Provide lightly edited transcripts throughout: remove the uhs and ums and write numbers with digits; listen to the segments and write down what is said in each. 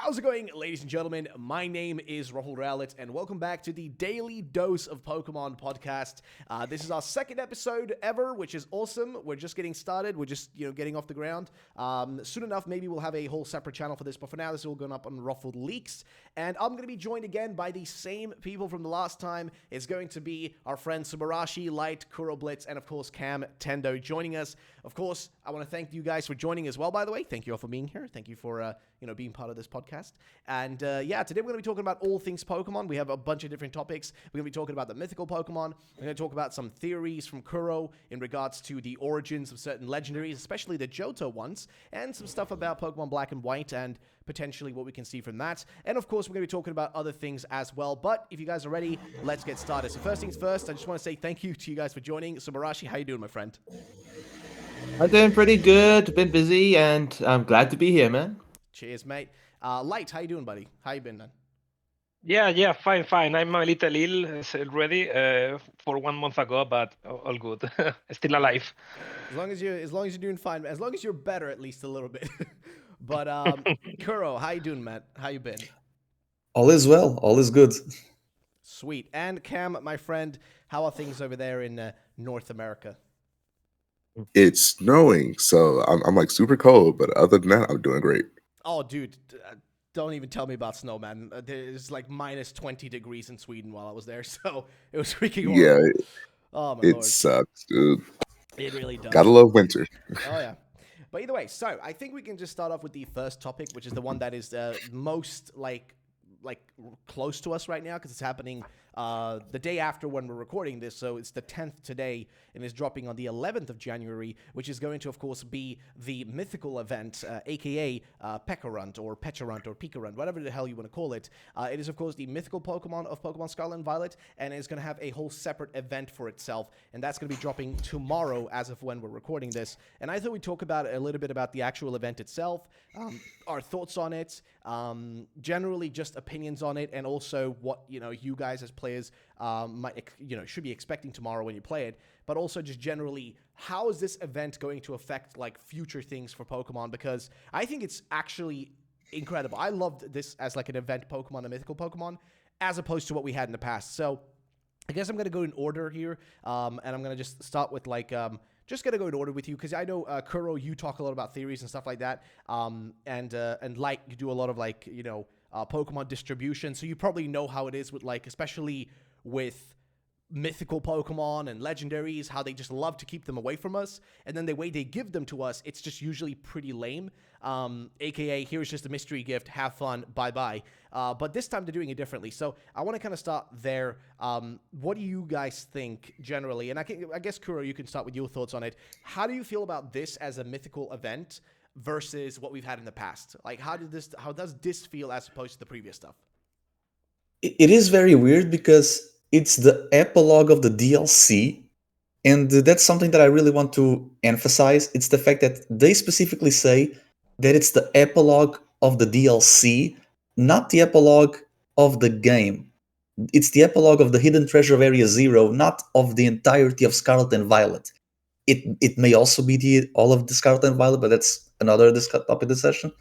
How's it going, ladies and gentlemen? My name is RuffledRowlit, and welcome back to the Daily Dose of Pokemon podcast. This is our second episode ever, which is awesome. We're just getting started. We're just, getting off the ground. Soon enough, maybe we'll have a whole separate channel for this, but for now, this is all going up on Ruffled Leaks. And I'm going to be joined again by the same people from the last time. It's going to be our friends Subarashi, Light, Kuro Blitz, and of course, Cam Tendo joining us. Of course, I want to thank you guys for joining as well, by the way. Thank you all for being here. Thank you for, being part of this podcast. And today we're going to be talking about all things Pokemon. We have a bunch of different topics. We're going to be talking about the mythical Pokemon. We're going to talk about some theories from Kuro in regards to the origins of certain legendaries, especially the Johto ones, and some stuff about Pokemon Black and White and potentially what we can see from that. And of course, we're going to be talking about other things as well. But if you guys are ready, let's get started. So first things first, I just want to say thank you to you guys for joining. Subarashi, how you doing, my friend? I'm doing pretty good. Been busy, and I'm glad to be here, man. Cheers, mate. Light, how you doing, buddy? How you been, man? Yeah, fine. I'm a little ill already for 1 month ago, but all good. Still alive. As long as you're doing fine, as long as you're better at least a little bit. But Kuro, how you doing, Matt? How you been? All is well. All is good. Sweet. And Cam, my friend, how are things over there in North America? It's snowing, so I'm like super cold, but other than that, I'm doing great. Oh, dude, don't even tell me about snow, man. There's like minus 20 degrees in Sweden while I was there, so it was freaking horrible. Yeah, oh my it lord, sucks, dude. it really does. Gotta love winter. Oh yeah. But either way, so I think we can just start off with the first topic, which is the one that is most like close to us right now because it's happening the day after when we're recording this. So it's the 10th today and is dropping on the 11th of January, which is going to, of course, be the mythical event, aka Pekarunt or Pecharunt or Pikarunt, whatever the hell you want to call it. It is, of course, the mythical Pokemon of Pokemon Scarlet and Violet, and it's going to have a whole separate event for itself, and that's going to be dropping tomorrow as of when we're recording this. And I thought we'd talk about a little bit about the actual event itself, our thoughts on it, generally just opinions on it, and also what you guys as players should be expecting tomorrow when you play it, but also just generally how is this event going to affect like future things for Pokemon, because I think it's actually incredible. I loved this as like an event Pokemon, a mythical Pokemon, as opposed to what we had in the past. So I guess I'm going to go in order here, and I'm going to just start with just gonna go in order with you because I know Kuro, you talk a lot about theories and stuff like that, and Light, you do a lot of Pokemon distribution, so you probably know how it is with especially with mythical Pokemon and legendaries, how they just love to keep them away from us, and then the way they give them to us, it's just usually pretty lame. AKA, here's just a mystery gift, have fun, bye-bye. But this time they're doing it differently. So I want to kind of start there. What do you guys think generally? And I guess, Kuro, you can start with your thoughts on it. How do you feel about this as a mythical event versus what we've had in the past? Like, how does this feel as opposed to the previous stuff? It is very weird because it's the epilogue of the DLC, and that's something that I really want to emphasize. It's the fact that they specifically say that it's the epilogue of the DLC, not the epilogue of the game. It's the epilogue of the Hidden Treasure of Area Zero, not of the entirety of Scarlet and Violet. It may also be all of the Scarlet and Violet, but that's another topic discussion.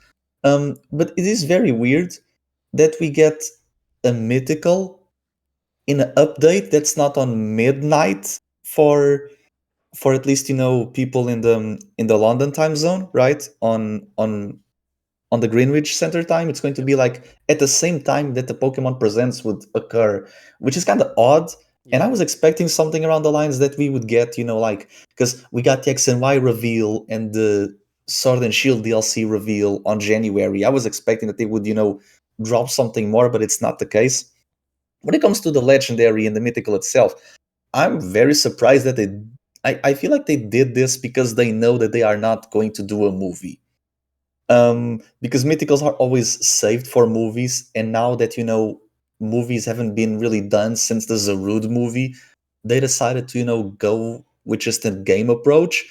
But it is very weird that we get a mythical in an update that's not on midnight for at least people in the London time zone, right? On the Greenwich Center time, it's going to be like at the same time that the Pokemon Presents would occur, which is kind of odd. And I was expecting something around the lines that we would get, because we got the X and Y reveal and the Sword and Shield DLC reveal on January. I was expecting that they would, drop something more, but it's not the case. When it comes to the legendary and the mythical itself, I'm very surprised that I feel like they did this because they know that they are not going to do a movie. Because mythicals are always saved for movies, and now that movies haven't been really done since the Zarude movie, they decided to go with just a game approach,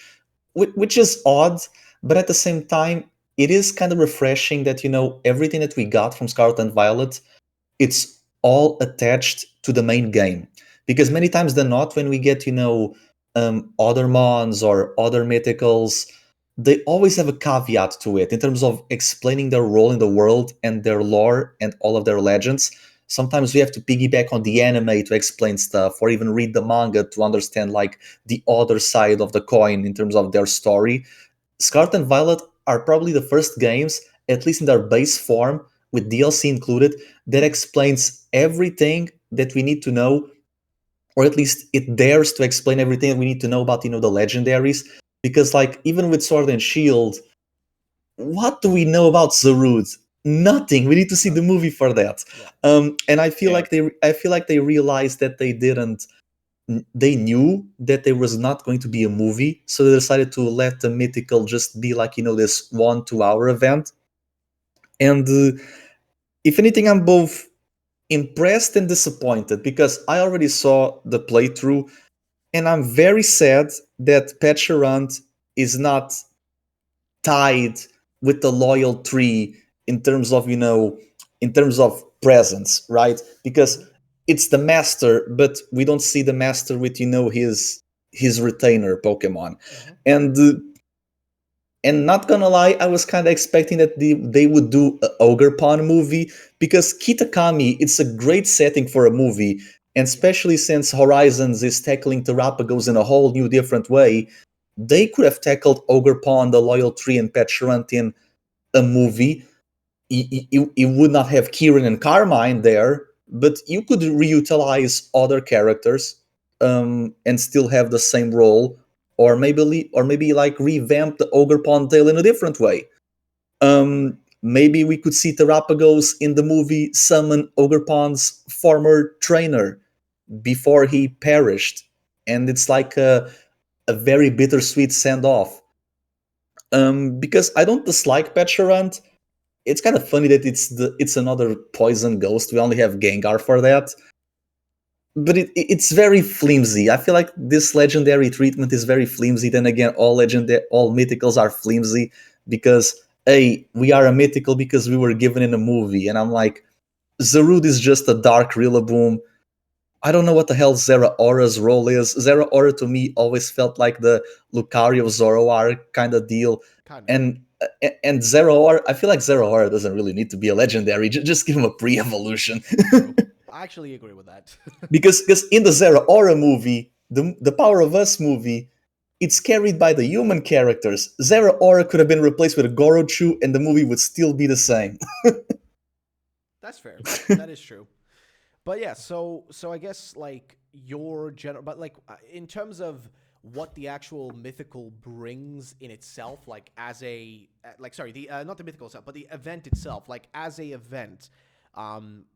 which is odd, but at the same time it is kind of refreshing that everything that we got from Scarlet and Violet, it's all attached to the main game. Because many times than not, when we get other mons or other mythicals, they always have a caveat to it in terms of explaining their role in the world and their lore and all of their legends. Sometimes we have to piggyback on the anime to explain stuff, or even read the manga to understand like the other side of the coin in terms of their story. Scarlet and Violet are probably the first games, at least in their base form, with DLC included, that explains everything that we need to know, or at least it dares to explain everything that we need to know about, the legendaries. Because like even with Sword and Shield, what do we know about Zarud? Nothing. We need to see the movie for that. And I feel like they realized that they knew that there was not going to be a movie, so they decided to let the Mythical just be like, this 1-2 hour event. And if anything, I'm both impressed and disappointed, because I already saw the playthrough, and I'm very sad that Pecherant is not tied with the loyal tree in terms of presence, right? Because it's the master, but we don't see the master with his retainer Pokemon. And not gonna lie, I was kind of expecting that they would do an Ogre Pond movie, because Kitakami, it's a great setting for a movie, and especially since Horizons is tackling Terrapagos in a whole new different way, they could have tackled Ogre Pond, the Loyal Tree, and Pecherant in a movie. You would not have Kieran and Carmine there, but you could reutilize other characters and still have the same role, or maybe like revamp the Ogre Pond tale in a different way. Maybe we could see Terrapagos in the movie summon Ogre Pond's former trainer before he perished, and it's like a very bittersweet send-off. Because I don't dislike Pecherant. It's kind of funny that it's another poison ghost. We only have Gengar for that. But it's very flimsy. I feel like this legendary treatment is very flimsy. Then again, all mythicals are flimsy, because we are a mythical because we were given in a movie. And I'm like, Zarud is just a dark Rillaboom. I don't know what the hell Zeraora's role is. Zeraora to me always felt like the Lucario Zoroark kind of deal. And Zeraora, I feel like Zeraora doesn't really need to be a legendary. Just give him a pre-evolution. I actually agree with that. because in the Zeraora movie, the Power of Us movie, it's carried by the human characters. Zeraora could have been replaced with a Gorochu, and the movie would still be the same. That's fair. That is true. But yeah, so I guess like your general, but like in terms of what the actual mythical brings in itself, like as a not the mythical itself, but the event itself, like as a event,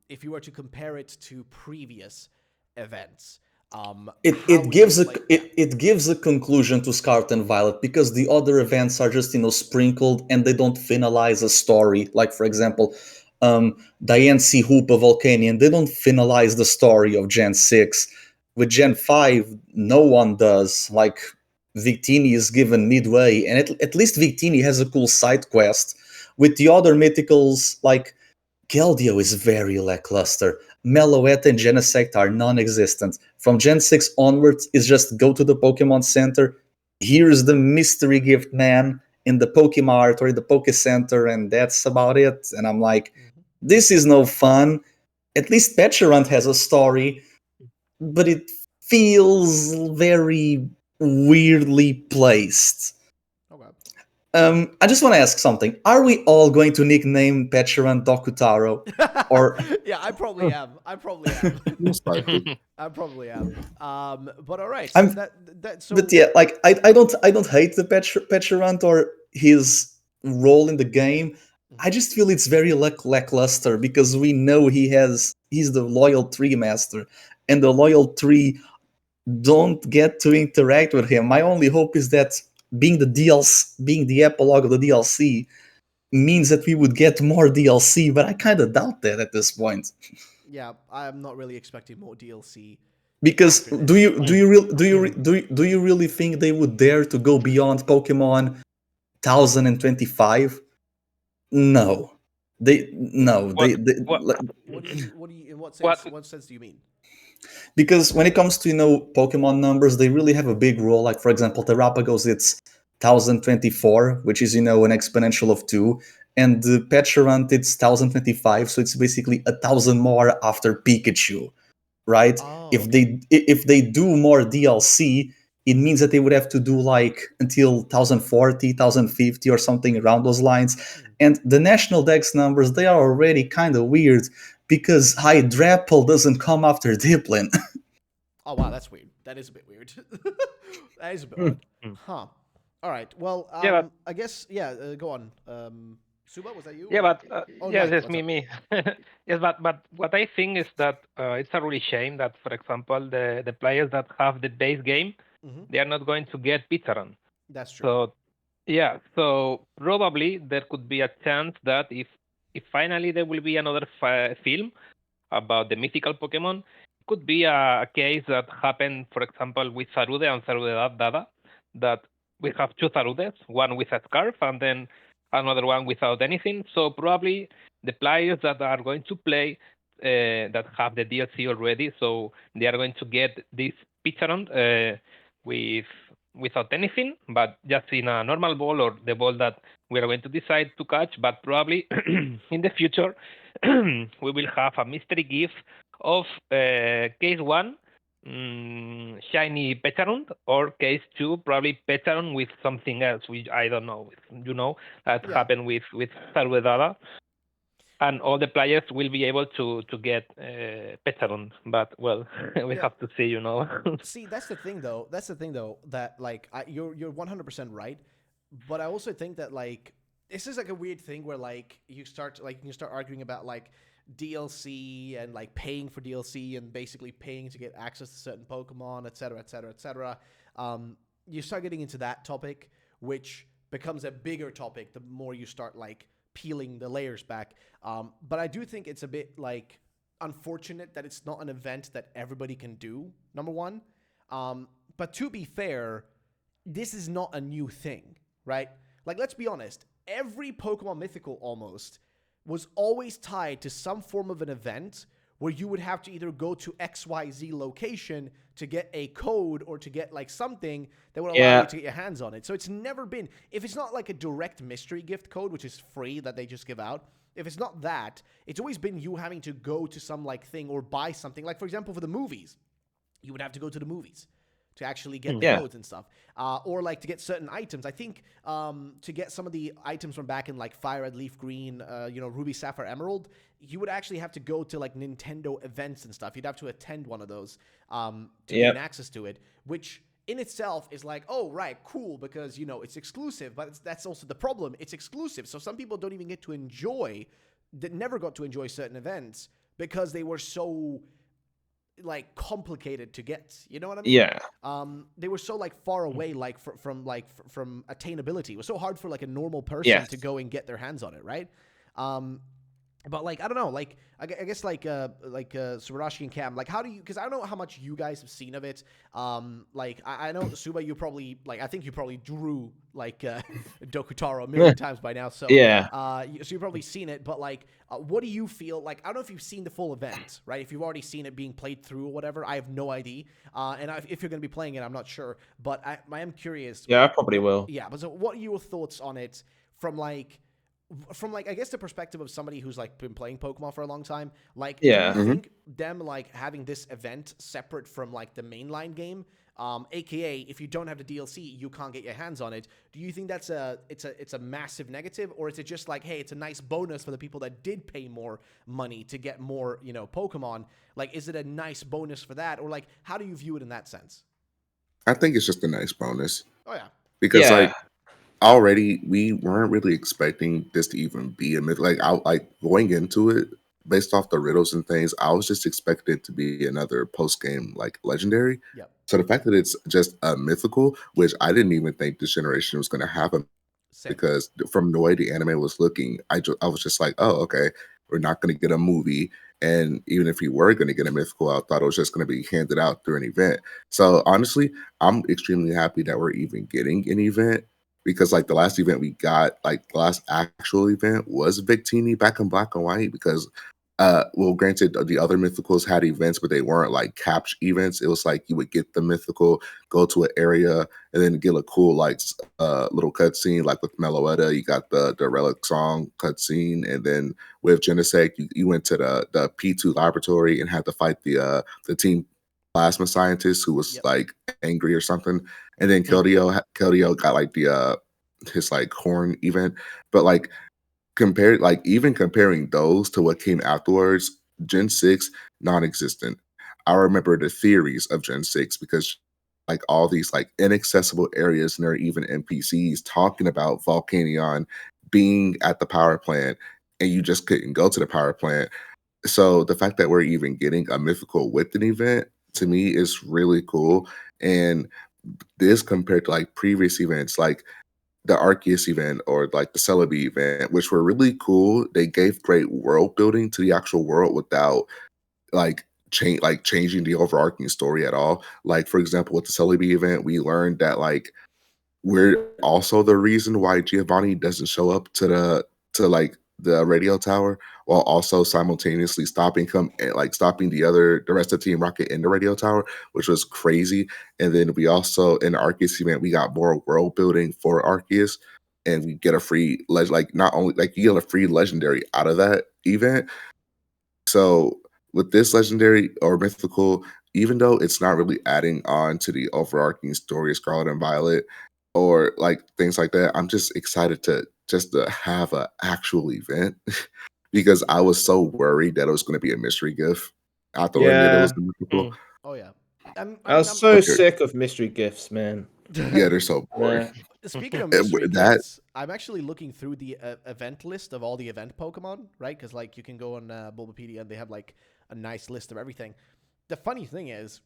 if you were to compare it to previous events, it gives a conclusion to Scarlet and Violet, because the other events are just sprinkled, and they don't finalize a story. Like for example, Diancie Hoopa Volcanion, they don't finalize the story of Gen 6. With Gen 5, no one does. Like, Victini is given midway, and at least Victini has a cool side quest. With the other mythicals, like, Keldeo is very lackluster. Meloetta and Genesect are non-existent. From Gen 6 onwards, it's just go to the Pokemon Center, here's the mystery gift man in the Pokemart or in the Poke Center, and that's about it. And I'm like, this is no fun. At least Pecherant has a story, but it feels very weirdly placed. Okay. I just want to ask something. Are we all going to nickname Pecherant Dokutaro? Or yeah, I probably am. Most likely. I probably am. But all right. So but yeah, like I don't hate the Pecherant or his role in the game. I just feel it's very lackluster, because we know he's the loyal tree master, and the loyal tree don't get to interact with him. My only hope is that being the epilogue of the DLC means that we would get more DLC, but I kind of doubt that at this point. Yeah, I'm not really expecting more DLC. Because do you really think they would dare to go beyond Pokemon 1025? No. What in what sense do you mean? Because when it comes to Pokemon numbers, they really have a big role. Like for example, Terrapagos, it's 1024, which is, an exponential of 2. And the Pecharunt, it's 1025, so it's basically 1,000 more after Pikachu, right? Oh, If they do more DLC, it means that they would have to do like until 1040, 1050 or something around those lines. And the national dex numbers, they are already kind of weird because Hydrapple doesn't come after Dipplin. Oh wow, that's weird. That is a bit weird. That is a bit odd. Huh. All right. Well, Yeah, but I guess go on. Suba, was that you? yeah, or- but Oh, yes, Mike, yes, what's up? me. Yes, but what I think is that it's a really shame that, for example, the players that have the base game, Mhm. they are not going to get Pizarron. That's true. So yeah, so probably there could be a chance that if finally there will be another film about the mythical Pokemon, it could be a case that happened, for example, with Sarude and Sarude Dada, that we have two Sarudes, one with a scarf and then another one without anything. So probably the players that are going to play that have the DLC already, so they are going to get this Piccharon with without anything, but just in a normal ball or the ball that we are going to decide to catch. But probably in the future we will have a mystery gift of case one, shiny Pecharunt, or case two, probably Pecharunt with something else, which I don't know. That Yeah. happened with Salvedada. And all the players will be able to get Pecharunt, but well, we Yeah. have to see, See, that's the thing, though. That's the thing, though. That like, you're 100% right, but I also think that like this is like a weird thing where like you start arguing about like DLC and like paying for DLC and basically paying to get access to certain Pokemon, etc., etc., etc. You start getting into that topic, which becomes a bigger topic the more you start like peeling the layers back. But I do think it's a bit like unfortunate that it's not an event that everybody can do, number one. But to be fair, this is not a new thing, right? Like, let's be honest. Every Pokemon Mythical almost was always tied to some form of an event where you would have to either go to XYZ location to get a code or to get like something that would allow you to get your hands on it. So it's never been, if it's not like a direct mystery gift code, which is free that they just give out, if it's not that, it's always been you having to go to some like thing or buy something. Like, for example, for the movies, you would have to go to the movies to actually get the codes and stuff, or like to get certain items. I think to get some of the items from back in like Fire Red, Leaf Green, Ruby, Sapphire, Emerald, you would actually have to go to like Nintendo events and stuff. You'd have to attend one of those to gain access to it, which in itself is like, oh, right, cool, because, it's exclusive, but that's also the problem. It's exclusive. So some people don't even get to enjoy, that never got to enjoy certain events because they were so like complicated to get, you know what I mean? Yeah. They were so like far away, like from attainability. It was so hard for like a normal person to go and get their hands on it, right? But like I don't know, like I guess like Subarashi and Cam, like how do you? Because I don't know how much you guys have seen of it. Like I know Suba, you probably I think you probably drew like Dokutaro a million times by now. So so you've probably seen it. But like, what do you feel like? I don't know if you've seen the full event, right? If you've already seen it being played through or whatever, I have no idea. And if you're going to be playing it, I'm not sure. But I am curious. Yeah, I probably will. Yeah, but so what are your thoughts on it from like I guess the perspective of somebody who's like been playing Pokemon for a long time? Like, do you think them like having this event separate from like the mainline game, aka if you don't have the DLC, you can't get your hands on it? Do you think that's it's a massive negative, or is it just like, hey, it's a nice bonus for the people that did pay more money to get more, Pokemon? Like, is it a nice bonus for that, or like, how do you view it in that sense? I think it's just a nice bonus. Oh yeah, because like already we weren't really expecting this to even be a myth. Like going into it based off the riddles and things, I was just expecting it to be another post game like legendary. Yep. So the fact that it's just a mythical, which I didn't even think this generation was going to have a, because from the way the anime was looking, I was just like, oh, okay, we're not going to get a movie. And even if we were going to get a mythical, I thought it was just going to be handed out through an event. So honestly, I'm extremely happy that we're even getting an event, because like the last event we got, like the last actual event was Victini back in Black and White, because well, granted, the other mythicals had events, but they weren't like capture events. It was like you would get the mythical, go to an area, and then get a cool like little cutscene. Like with Meloetta, you got the relic song cutscene, and then with Genesect, you went to the P2 laboratory and had to fight the team plasma scientist who was like angry or something. And then Keldeo got like the his like horn event, but like even comparing those to what came afterwards, Gen 6 non-existent. I remember the theories of Gen 6 because like all these like inaccessible areas, and there are even NPCs talking about Volcanion being at the power plant, and you just couldn't go to the power plant. So the fact that we're even getting a mythical with an event to me is really cool. And this compared to like previous events, like the Arceus event or like the Celebi event, which were really cool. They gave great world building to the actual world without like changing the overarching story at all. Like for example, with the Celebi event, we learned that like we're also the reason why Giovanni doesn't show up to like the radio tower, while also simultaneously stopping the rest of Team Rocket in the radio tower, which was crazy. And then we also in the Arceus event we got more world building for Arceus, and we get a free not only like you get a free legendary out of that event. So with this legendary or mythical, even though it's not really adding on to the overarching story of Scarlet and Violet or like things like that, I'm just excited to have an actual event because I was so worried that it was going to be a mystery gift after learning that it was the mythical. Oh yeah. I was so sick of mystery gifts, man. Yeah, they're so boring. Speaking of mystery that gifts, I'm actually looking through the event list of all the event Pokemon, right? Because like you can go on Bulbapedia and they have like a nice list of everything. The funny thing is,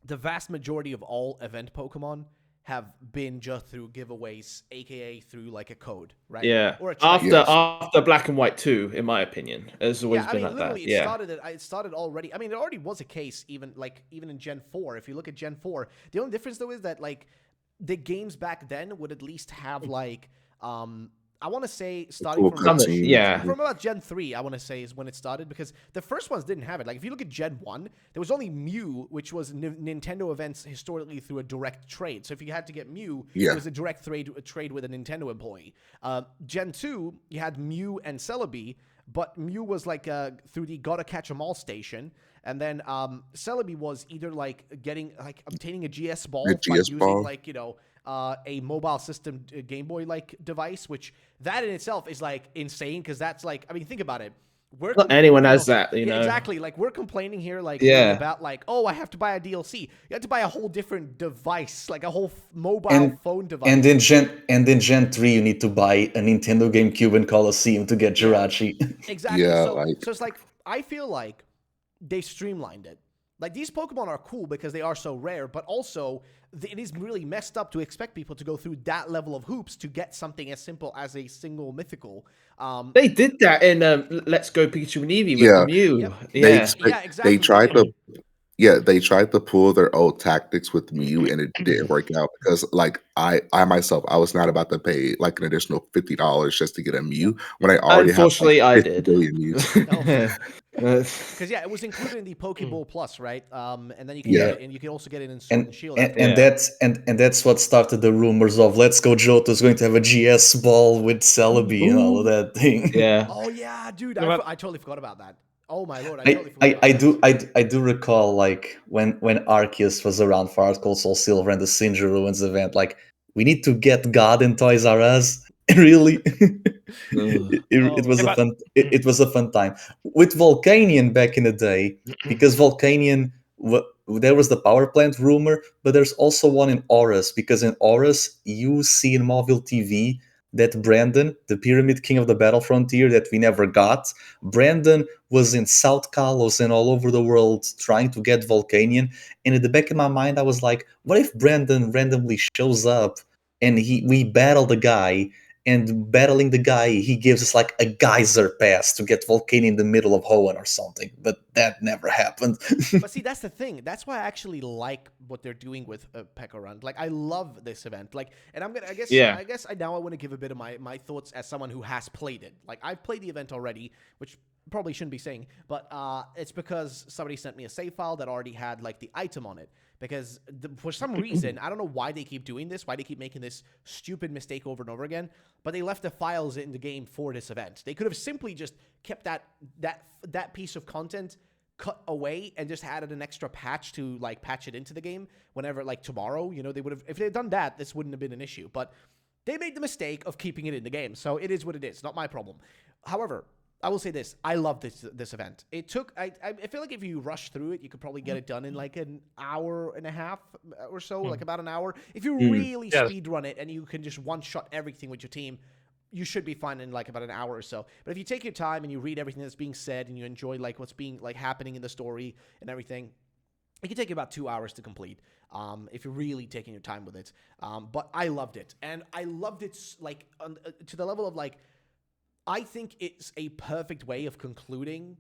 the vast majority of all event Pokemon have been just through giveaways, aka through like a code, right? Yeah. Or after Black and White 2, in my opinion, it's always been like that. It started already. I mean, it already was a case even in Gen 4. If you look at Gen 4, the only difference though is that like the games back then would at least have like I want to say starting from about Gen 3, I want to say is when it started, because the first ones didn't have it. Like if you look at Gen 1, there was only Mew, which was Nintendo events historically through a direct trade. So if you had to get Mew, it was a direct trade with a Nintendo employee. Gen 2, you had Mew and Celebi, but Mew was like through the Gotta Catch 'em All station. And then Celebi was either like obtaining a GS ball using like, you know, a mobile system Game Boy like device, which that in itself is like insane because that's like, I mean, think about it. Not anyone has that, you know. Exactly. Like we're complaining here, like about like, oh, I have to buy a DLC. You have to buy a whole different device, like a whole mobile phone device. And in Gen 3, you need to buy a Nintendo GameCube and Coliseum to get Jirachi. Exactly. So it's like I feel like they streamlined it. Like these Pokemon are cool because they are so rare, but also it is really messed up to expect people to go through that level of hoops to get something as simple as a single mythical. They did that in Let's Go Pikachu and Eevee with the Mew. Yep. Exactly. They tried to pull their old tactics with Mew, and it didn't work out because, like, I myself, I was not about to pay like an additional $50 just to get a Mew when I already unfortunately have like, I did. billion Mews. Because it was included in the Pokeball Plus, right? And then you can get it, and you can also get it in Sword and Shield. And that's what started the rumors of Let's Go Johto is going to have a GS ball with Celebi and all of that thing. Yeah. Oh yeah, dude, I totally forgot about that. Oh my lord, I totally forgot. I do recall like when Arceus was around for Heart Gold Soul Silver and the Sinja Ruins event, like we need to get God in Toys R Us. Really, it was a fun time with Volcanion back in the day, because Volcanion there was the power plant rumor, but there's also one in Aurus, because in Aurus you see in Mobile TV that Brandon, the Pyramid King of the Battle Frontier that we never got, Brandon was in South Kalos and all over the world trying to get Volcanion. And in the back of my mind, I was like, what if Brandon randomly shows up and we battle the guy, and battling the guy, he gives us like a geyser pass to get Volcanion in the middle of Hoenn or something. But that never happened. But see, that's the thing. That's why I actually like what they're doing with Pekka Run. Like, I love this event. Like, and I guess I want to give a bit of my thoughts as someone who has played it. Like, I've played the event already, which probably shouldn't be saying, but it's because somebody sent me a save file that already had like the item on it. Because for some reason, I don't know why they keep doing this, why they keep making this stupid mistake over and over again, but they left the files in the game for this event. They could have simply just kept that piece of content cut away and just added an extra patch to like patch it into the game whenever, like tomorrow, you know, they would have, if they had done that, this wouldn't have been an issue. But they made the mistake of keeping it in the game, so it is what it is. Not my problem. However, I will say this: I love this event. It took. I feel like if you rush through it, you could probably get it done in like an hour and a half or so, like about an hour. If you really speed run it and you can just one shot everything with your team, you should be fine in like about an hour or so. But if you take your time and you read everything that's being said and you enjoy like what's being like happening in the story and everything, it can take you about 2 hours to complete. If you're really taking your time with it. But I loved it, and I loved it like to the level of like. I think it's a perfect way of concluding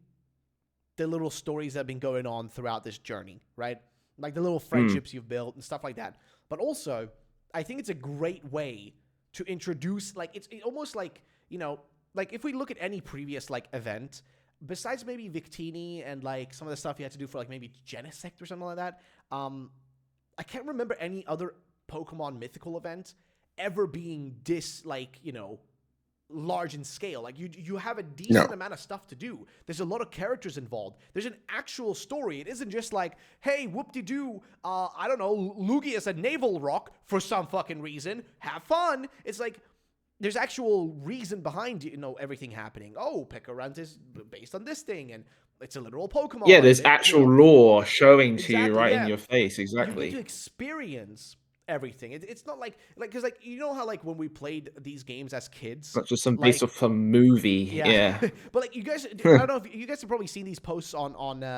the little stories that have been going on throughout this journey, right? Like the little friendships you've built and stuff like that. But also, I think it's a great way to introduce, like, it's almost like, you know, like if we look at any previous, like, event, besides maybe Victini and, like, some of the stuff you had to do for, like, maybe Genesect or something like that, I can't remember any other Pokemon mythical event ever being this, like, you know, large in scale. Like you have a decent amount of stuff to do. There's a lot of characters involved. There's an actual story. It isn't just like, hey, whoop-de-doo, I don't know, Lugia's a naval rock for some fucking reason. Have fun. It's like there's actual reason behind, you know, everything happening. Oh, Pekarant is based on this thing, and it's a literal Pokemon. Yeah, there's actual lore showing to you right in your face. Exactly. You get to experience everything. It's not like because like you know how like when we played these games as kids, not just some like, piece of a movie. Yeah. But like you guys, I don't know if you guys have probably seen these posts on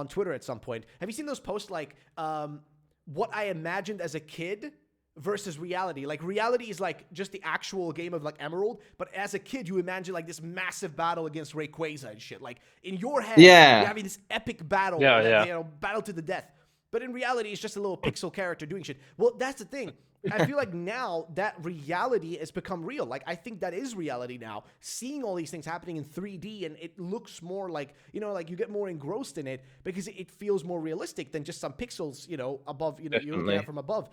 Twitter at some point. Have you seen those posts like what I imagined as a kid versus reality? Like reality is like just the actual game of like Emerald, but as a kid you imagine like this massive battle against Rayquaza and shit. Like in your head, you're having this epic battle, you know, battle to the death. But in reality, it's just a little pixel character doing shit. Well, that's the thing. I feel like now that reality has become real. Like, I think that is reality now. Seeing all these things happening in 3D, and it looks more like, you know, like you get more engrossed in it because it feels more realistic than just some pixels, you know, above, you know, you're looking at from above.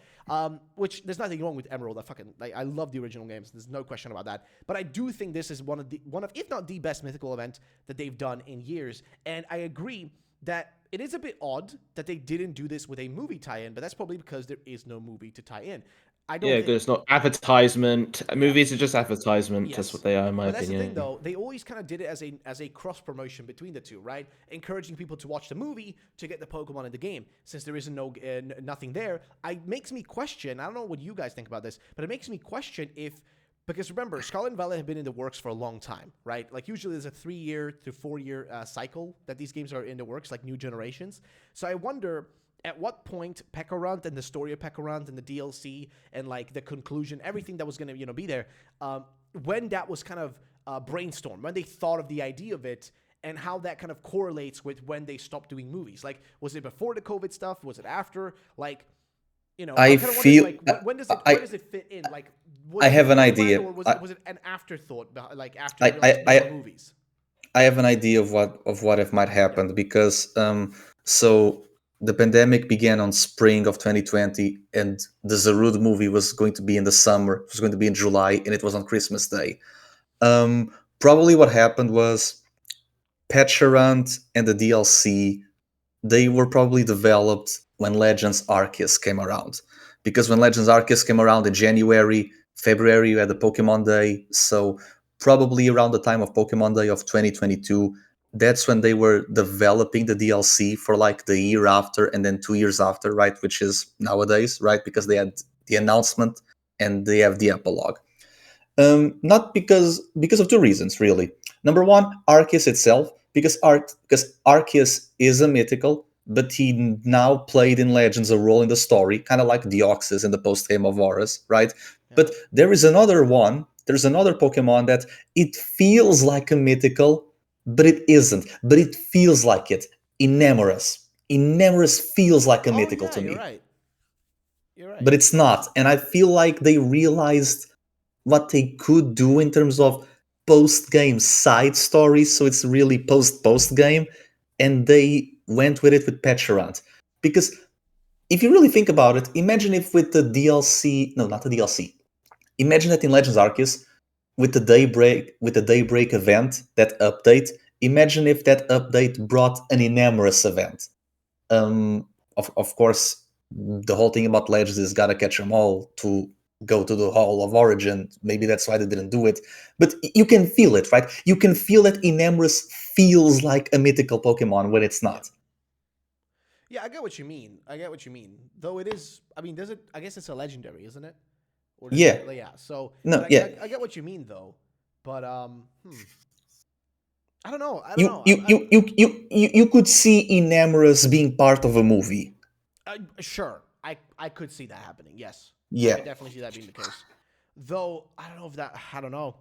Which there's nothing wrong with Emerald. I love the original games. There's no question about that. But I do think this is one of if not the best mythical event that they've done in years. And I agree that it is a bit odd that they didn't do this with a movie tie-in, but that's probably because there is no movie to tie in. I don't think... because it's not advertisement. Movies are just advertisement. Yes. That's what they are, in my opinion. That's the thing, though. They always kind of did it as a cross-promotion between the two, right? Encouraging people to watch the movie to get the Pokemon in the game. Since there isn't nothing there, it makes me question, I don't know what you guys think about this, but it makes me question if... Because remember, Scarlet and Violet have been in the works for a long time, right? Like usually there's a 3-year to 4-year cycle that these games are in the works, like new generations. So I wonder at what point Pekarant and the story of Pekarant and the DLC and like the conclusion, everything that was going to, you know, be there, when that was kind of brainstormed, when they thought of the idea of it, and how that kind of correlates with when they stopped doing movies. Like, was it before the COVID stuff? Was it after? Like, you know, I feel like, when does it fit in? Like, I have an idea. Or was it an afterthought? Like after the movies. I have an idea of what if might happen because so the pandemic began on spring of 2020, and the Zarude movie was going to be in the summer. It was going to be in July, and it was on Christmas Day. Probably what happened was Petarant and the DLC, they were probably developed when Legends Arceus came around. Because when Legends Arceus came around in January, February, you had the Pokemon Day. So probably around the time of Pokemon Day of 2022, that's when they were developing the DLC for like the year after and then 2 years after, right? Which is nowadays, right? Because they had the announcement and they have the epilogue. Not because of two reasons, really. Number one, Arceus itself, because Arceus is a mythical, but he now played in Legends a role in the story, kind of like Deoxys in the post-game of Horus, right? Yeah. But there is another one, there's another Pokemon that it feels like a mythical, but it isn't. But it feels like it. Enamorous. Enamorous feels like a mythical to me. You're right. But it's not. And I feel like they realized what they could do in terms of post-game side stories, so it's really post-game, and they went with it with Petulant. Because if you really think about it, imagine if with the DLC, no, not the DLC. Imagine that in Legends Arceus, with the Daybreak event, that update. Imagine if that update brought an Enamorous event. Of course, the whole thing about Legends is gotta catch them all to go to the Hall of Origin. Maybe that's why they didn't do it. But you can feel it, right? You can feel that Enamorous feels like a mythical Pokemon when it's not. Yeah, I get what you mean. Though it is, I mean, does it? I guess it's a legendary, isn't it? Or does Yeah. it- yeah. So No, but yeah. I get what you mean though, but I don't know. You could see Enamorous being part of a movie. Sure, I could see that happening. Yes, Yeah. I could definitely see that being the case. Though I don't know if that. I don't know.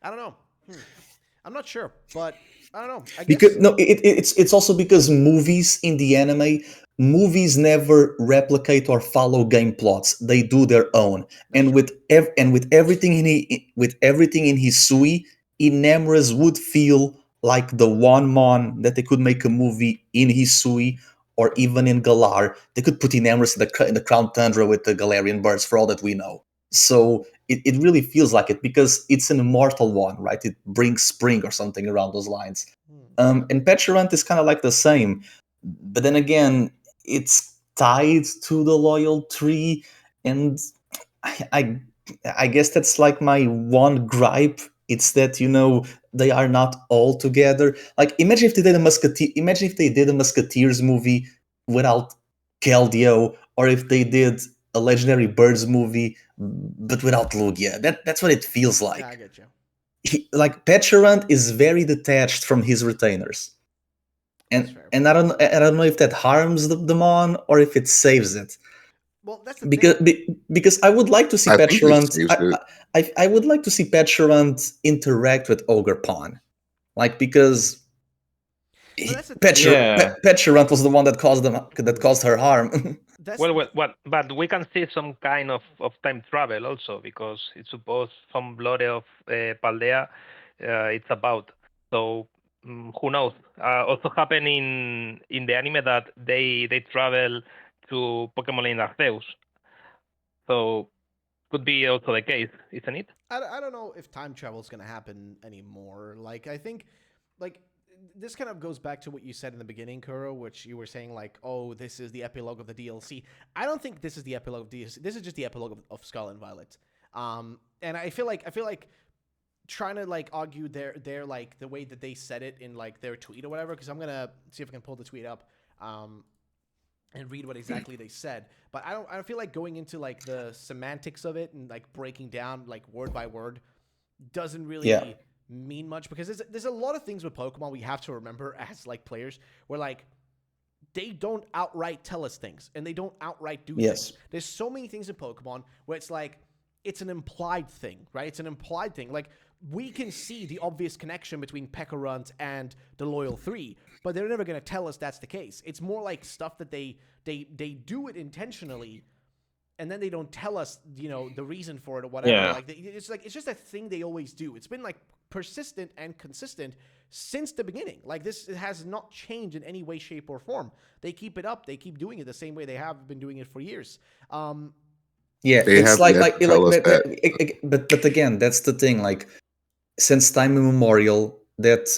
I'm not sure, but I don't know. I guess Because no, it's also because movies in the anime, movies never replicate or follow game plots. They do their own. And with everything in Hisui, Enamorous would feel like the one mon that they could make a movie in Hisui or even in Galar. They could put Enamorous in the Crown Tundra with the Galarian birds for all that we know. So it really feels like it because it's an immortal one, right? It brings spring or something around those lines. And Petulant is kind of like the same, but then again, it's tied to the loyal tree, and I, I guess that's like my one gripe. It's that they are not all together. Like imagine if they did a Musketeers movie without Keldeo, or if they did a Legendary Birds movie but without Lugia. That's what it feels like. Yeah, I get you. Like Petulant is very detached from his retainers, and I don't know if that harms the mon or if it saves it. Well, that's the thing. Because I would like to see I think it Petulant. saves it. I would like to see Petulant interact with Ogerpon, like because Petulant was the one that caused her harm. But we can see some kind of time travel also because it's supposed some blood of Paldea it's about. So who knows? Also happen in the anime that they travel to Pokemon in Arceus. So could be also the case, isn't it? I don't know if time travel is going to happen anymore. Like, I think, like, this kind of goes back to what you said in the beginning, Kuro, which you were saying, like, oh, this is the epilogue of the DLC. I don't think this is the epilogue of DLC. This is just the epilogue of Scarlet and Violet. And I feel like trying to, like, argue their like, the way that they said it in, like, their tweet or whatever, because I'm going to see if I can pull the tweet up. And read what exactly they said, but I don't feel like going into like the semantics of it and like breaking down like word by word doesn't really mean much because there's a lot of things with Pokemon we have to remember as like players where like they don't outright tell us things and they don't outright do things. There's so many things in Pokemon where it's like it's an implied thing, right? It's an implied thing. Like we can see the obvious connection between Pekarunt and the Loyal Three, but they're never going to tell us that's the case. It's more like stuff that they do it intentionally, and then they don't tell us, the reason for it or whatever. Yeah. It's just a thing they always do. It's been like persistent and consistent since the beginning. Like this has not changed in any way, shape, or form. They keep it up. They keep doing it the same way they have been doing it for years. It's but again, that's the thing. Like since time immemorial, that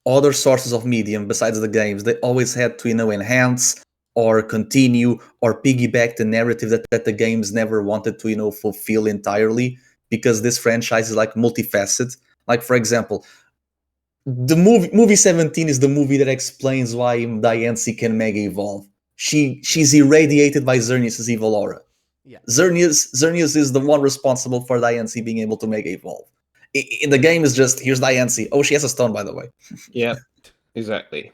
other sources of medium besides the games, they always had to enhance or continue or piggyback the narrative that the games never wanted to fulfill entirely, because this franchise is like multifaceted. Like for example, the movie 17 is the movie that explains why Diancie can mega evolve. She's irradiated by Xerneas' evil aura. Yeah. Xerneas is the one responsible for Diancie being able to mega evolve. In the game is just, here's Diancie. Oh, she has a stone, by the way. Yeah, exactly.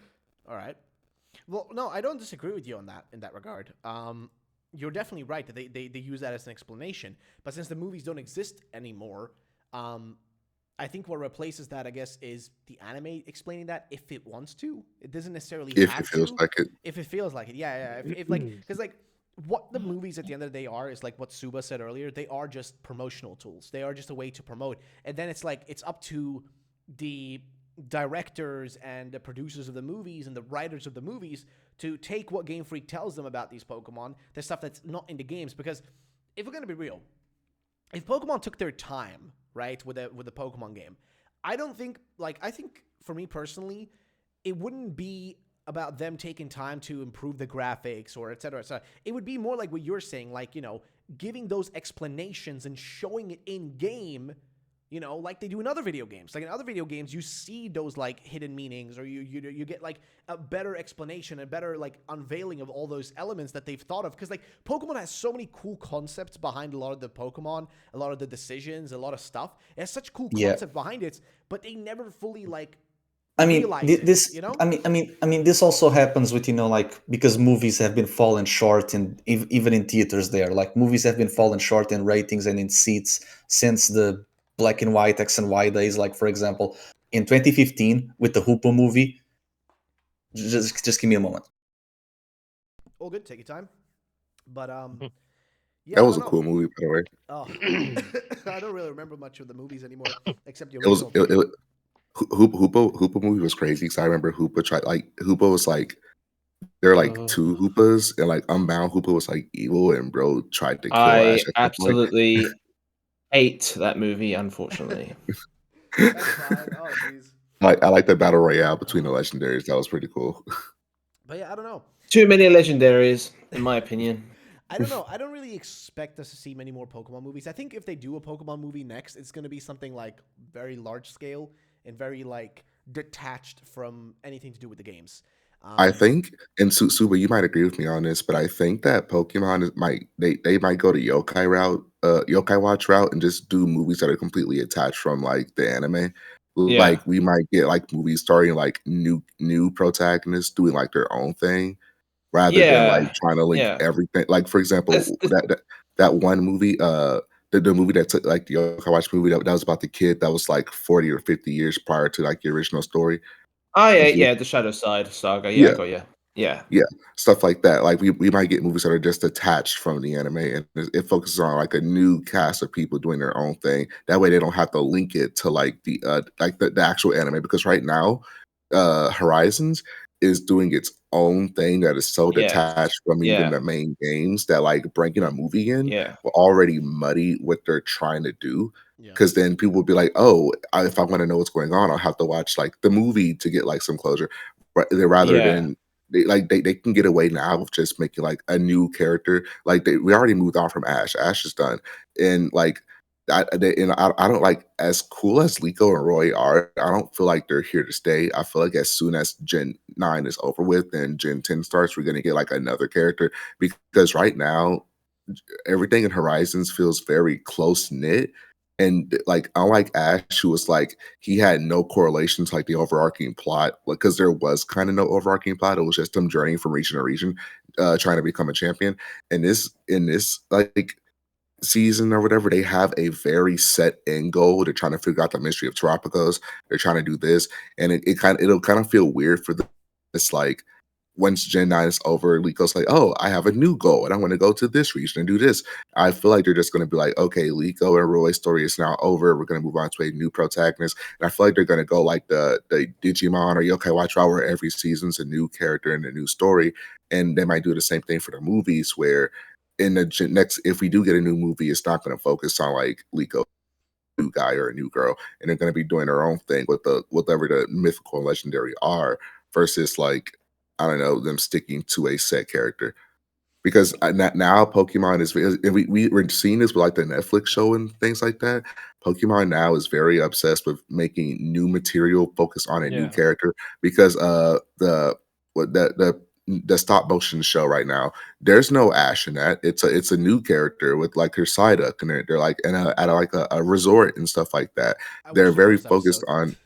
All right. Well, no, I don't disagree with you on that in that regard. You're definitely right that they use that as an explanation. But since the movies don't exist anymore, I think what replaces that, I guess, is the anime explaining that if it wants to. It doesn't necessarily If have it feels to. like it. If it feels like it, yeah. If like, because like what the movies at the end of the day are is like what Suba said earlier. They are just promotional tools. They are just a way to promote. And then it's like it's up to the directors and the producers of the movies and the writers of the movies to take what Game Freak tells them about these Pokemon, the stuff that's not in the games. Because if we're gonna be real, if Pokemon took their time, right, with the Pokemon game, I think for me personally, it wouldn't be about them taking time to improve the graphics or et cetera, et cetera. It would be more like what you're saying, like, giving those explanations and showing it in game, like they do in other video games. Like in other video games, you see those like hidden meanings, or you get like a better explanation, a better like unveiling of all those elements that they've thought of. Because like Pokemon has so many cool concepts behind a lot of the Pokemon, a lot of the decisions, a lot of stuff. It has such cool concept behind it, but they never fully like. I mean, this also happens with, like, because movies have been falling short even in theaters there. Like movies have been falling short in ratings and in seats since the black and white X and Y days. Like, for example, in 2015 with the Hoopa movie. Just give me a moment. All good, take your time. But yeah, that was a cool movie, by the way. Oh, I don't really remember much of the movies anymore, except the original. Hoopa movie was crazy because I remember Hoopa was like, there are like two Hoopas, and like Unbound Hoopa was like evil, and bro tried to kill Ash. I absolutely hate that movie, unfortunately. That's fine. Oh, jeez. I like the battle royale between the legendaries. That was pretty cool. But yeah, I don't know. Too many legendaries, in my opinion. I don't know. I don't really expect us to see many more Pokemon movies. I think if they do a Pokemon movie next, it's going to be something like very large scale and very like detached from anything to do with the games. I think, and Suba, you might agree with me on this, but I think that Pokemon might go to Yokai Watch route and just do movies that are completely attached from like the anime. Yeah. Like we might get like movies starring like new protagonists doing like their own thing, rather than like trying to link everything. Like for example, that one movie, the movie that took like the Yokai Watch movie that was about the kid that was like 40 or 50 years prior to like the original story. Oh yeah, the Shadow Side saga. Yeah, I got you. Yeah, stuff like that. Like we might get movies that are just detached from the anime, and it focuses on like a new cast of people doing their own thing. That way, they don't have to link it to like the actual anime. Because right now, Horizons is doing its own thing that is so detached from even the main games that like bringing a movie in will already muddy what they're trying to do. Because then people will be like, oh, if I want to know what's going on, I'll have to watch like the movie to get like some closure. Rather than they can get away now with just making like a new character. Like we already moved on from Ash. Ash is done, and like I don't like, as cool as Liko and Roy are, I don't feel like they're here to stay. I feel like as soon as Gen 9 is over with and Gen 10 starts, we're gonna get like another character, because right now everything in Horizons feels very close knit. And like, unlike Ash, who was like, he had no correlation to like the overarching plot, because there was kind of no overarching plot. It was just him journeying from region to region, trying to become a champion. And in this like season or whatever, they have a very set end goal. They're trying to figure out the mystery of Tropicos. They're trying to do this, and it'll kind of feel weird for them. It's like, once Gen 9 is over, Liko's like, oh, I have a new goal and I want to go to this region and do this. I feel like they're just going to be like, okay, Liko and Roy's story is now over. We're going to move on to a new protagonist. And I feel like they're going to go like the Digimon or Yokai Watch route, where every season's a new character and a new story. And they might do the same thing for the movies, where in the next, if we do get a new movie, it's not going to focus on like Liko, new guy or a new girl, and they're going to be doing their own thing with whatever the mythical and legendary are, versus like, I don't know, them sticking to a set character. Because now Pokemon is, we're seeing this with like the Netflix show and things like that. Pokemon now is very obsessed with making new material focus on a new character, because the stop motion show right now, there's no Ash in that. It's a new character with like her Psyduck, and they're like at like a resort and stuff like that. They're very focused on.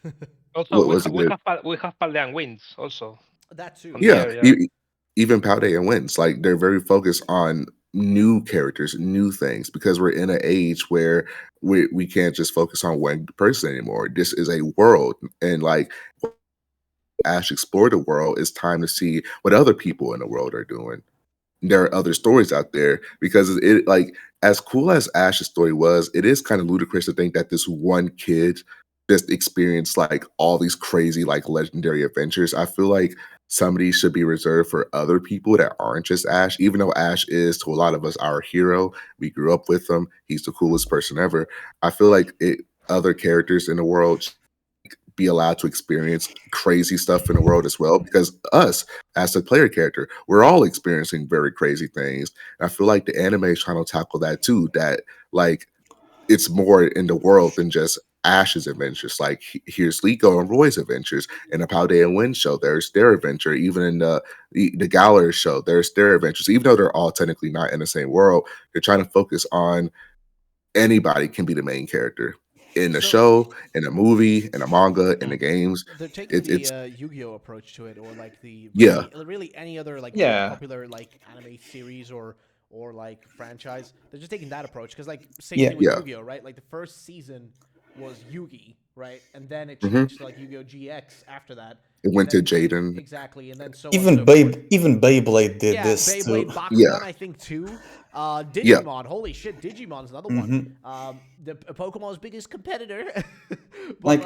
Also, we have Paldean Winds also. That too. Even Paldean and Winds, like they're very focused on new characters, new things, because we're in an age where we can't just focus on one person anymore. This is a world, and like Ash explored the world, it's time to see what other people in the world are doing. there are other stories out there, because it like, as cool as Ash's story was, it is kind of ludicrous to think that this one kid just experienced like all these crazy like legendary adventures. I feel like somebody should be reserved for other people that aren't just Ash, even though Ash is to a lot of us our hero. We grew up with him. He's the coolest person ever. I feel like other characters in the world be allowed to experience crazy stuff in the world as well, because us as a player character, we're all experiencing very crazy things. And I feel like the anime is trying to tackle that too, that like it's more in the world than just Ash's adventures. Like here's Liko and Roy's adventures. In the Paldea and Wind show, there's their adventure. Even in the Galar show, there's their adventures. Even though they're all technically not in the same world, they're trying to focus on anybody can be the main character in the show, in a movie, in a manga, in the games. They're taking It's the Yu-Gi-Oh approach to it, or like the Yeah. really any other like Yeah. popular like anime series or like franchise. They're just taking that approach because like same Yeah. thing with Yeah. Yu-Gi-Oh, right? Like the first season was Yugi, right, and then it Mhm. changed to like Yu-Gi-Oh GX after that. It went to then- Jaden. Exactly, and then so on Even and so forth. Even Beyblade did Yeah, this Beyblade, too. Bakugan, Yeah. I think too. Digimon, holy shit, Digimon's another one. The Pokemon's biggest competitor. But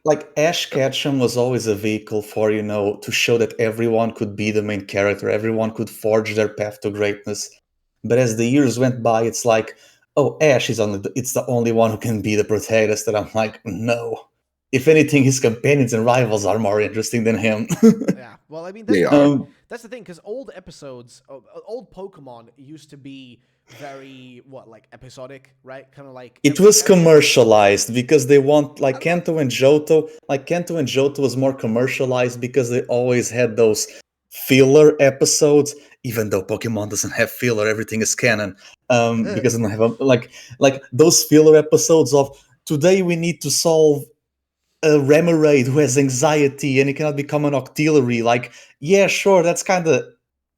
Like Ash Ketchum was always a vehicle for, to show that everyone could be the main character, everyone could forge their path to greatness. But as the years went by, it's like, oh, Ash is it's the only one who can be the protagonist. And I'm like, no. If anything, his companions and rivals are more interesting than him. yeah, well, I mean, They that's, are. that's the thing, because old episodes, old Pokemon used to be very, episodic, right? Kind of like... It was commercialized because they want, like Kanto and Johto. Like Kanto and Johto was more commercialized because they always had those filler episodes. Even though Pokemon doesn't have filler, everything is canon. Because it doesn't have like those filler episodes of today we need to solve a Remoraid who has anxiety and he cannot become an Octillery. Like, yeah, sure, that's kind of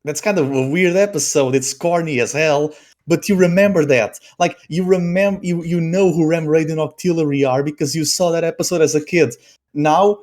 a weird episode. It's corny as hell. But you remember that, like you remember, you know who Remoraid and Octillery are because you saw that episode as a kid. Now,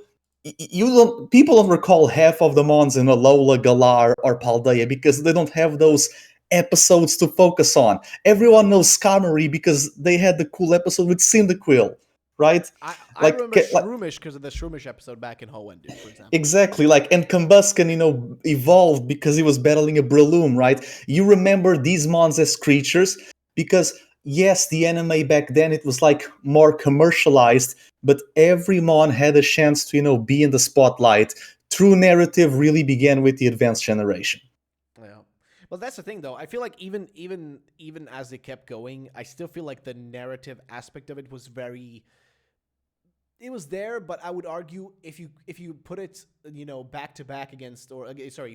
people don't recall half of the mons in Alola, Galar, or Paldea because they don't have those episodes to focus on. Everyone knows Skarmory because they had the cool episode with Cyndaquil, right? I Like, remember Shroomish because of the Shroomish episode back in Hoenn, dude, for example. Exactly, and Combusken, evolved because he was battling a Breloom, right? You remember these mons as creatures because, yes, the anime back then, it was, more commercialized, but every mon had a chance to, be in the spotlight. True narrative really began with the advanced generation. Yeah. Well, that's the thing, though. I feel like even as it kept going, I still feel like the narrative aspect of it was very... It was there, but I would argue if you put it, back to back against, or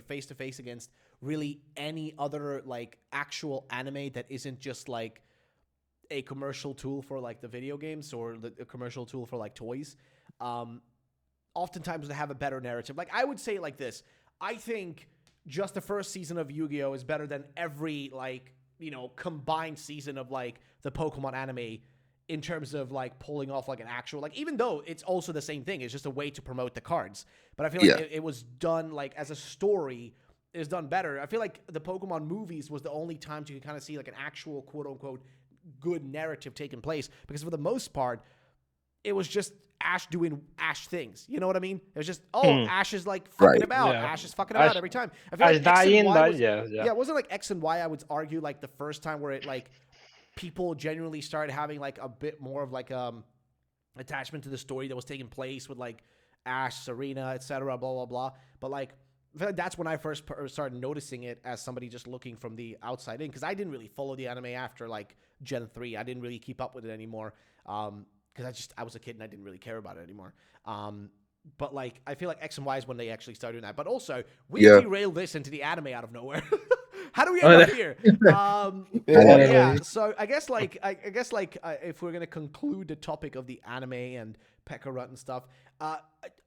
face to face against really any other actual anime that isn't just a commercial tool for the video games or a commercial tool for toys, oftentimes they have a better narrative. I would say it like this: I think just the first season of Yu-Gi-Oh is better than every combined season of the Pokemon anime. In terms of pulling off an actual even though it's also the same thing, it's just a way to promote the cards. But I feel like it was done as a story is done better. I feel like the Pokemon movies was the only time you could kind of see an actual quote unquote good narrative taking place, because for the most part it was just Ash doing Ash things. You know what I mean? It was just Ash is fucking about. Yeah. Ash is fucking about every time. I feel like X and Y was, it wasn't X and Y. I would argue the first time where it people genuinely started having a bit more of attachment to the story that was taking place with Ash, Serena, etc. Blah blah blah. But I feel like that's when I first started noticing it as somebody just looking from the outside in, because I didn't really follow the anime after Gen 3. I didn't really keep up with it anymore because I was a kid and I didn't really care about it anymore. But I feel like X and Y is when they actually started doing that. But also we derailed this into the anime out of nowhere. How do we end up here? Yeah. So I guess if we're gonna conclude the topic of the anime and Pekka Rut and stuff, I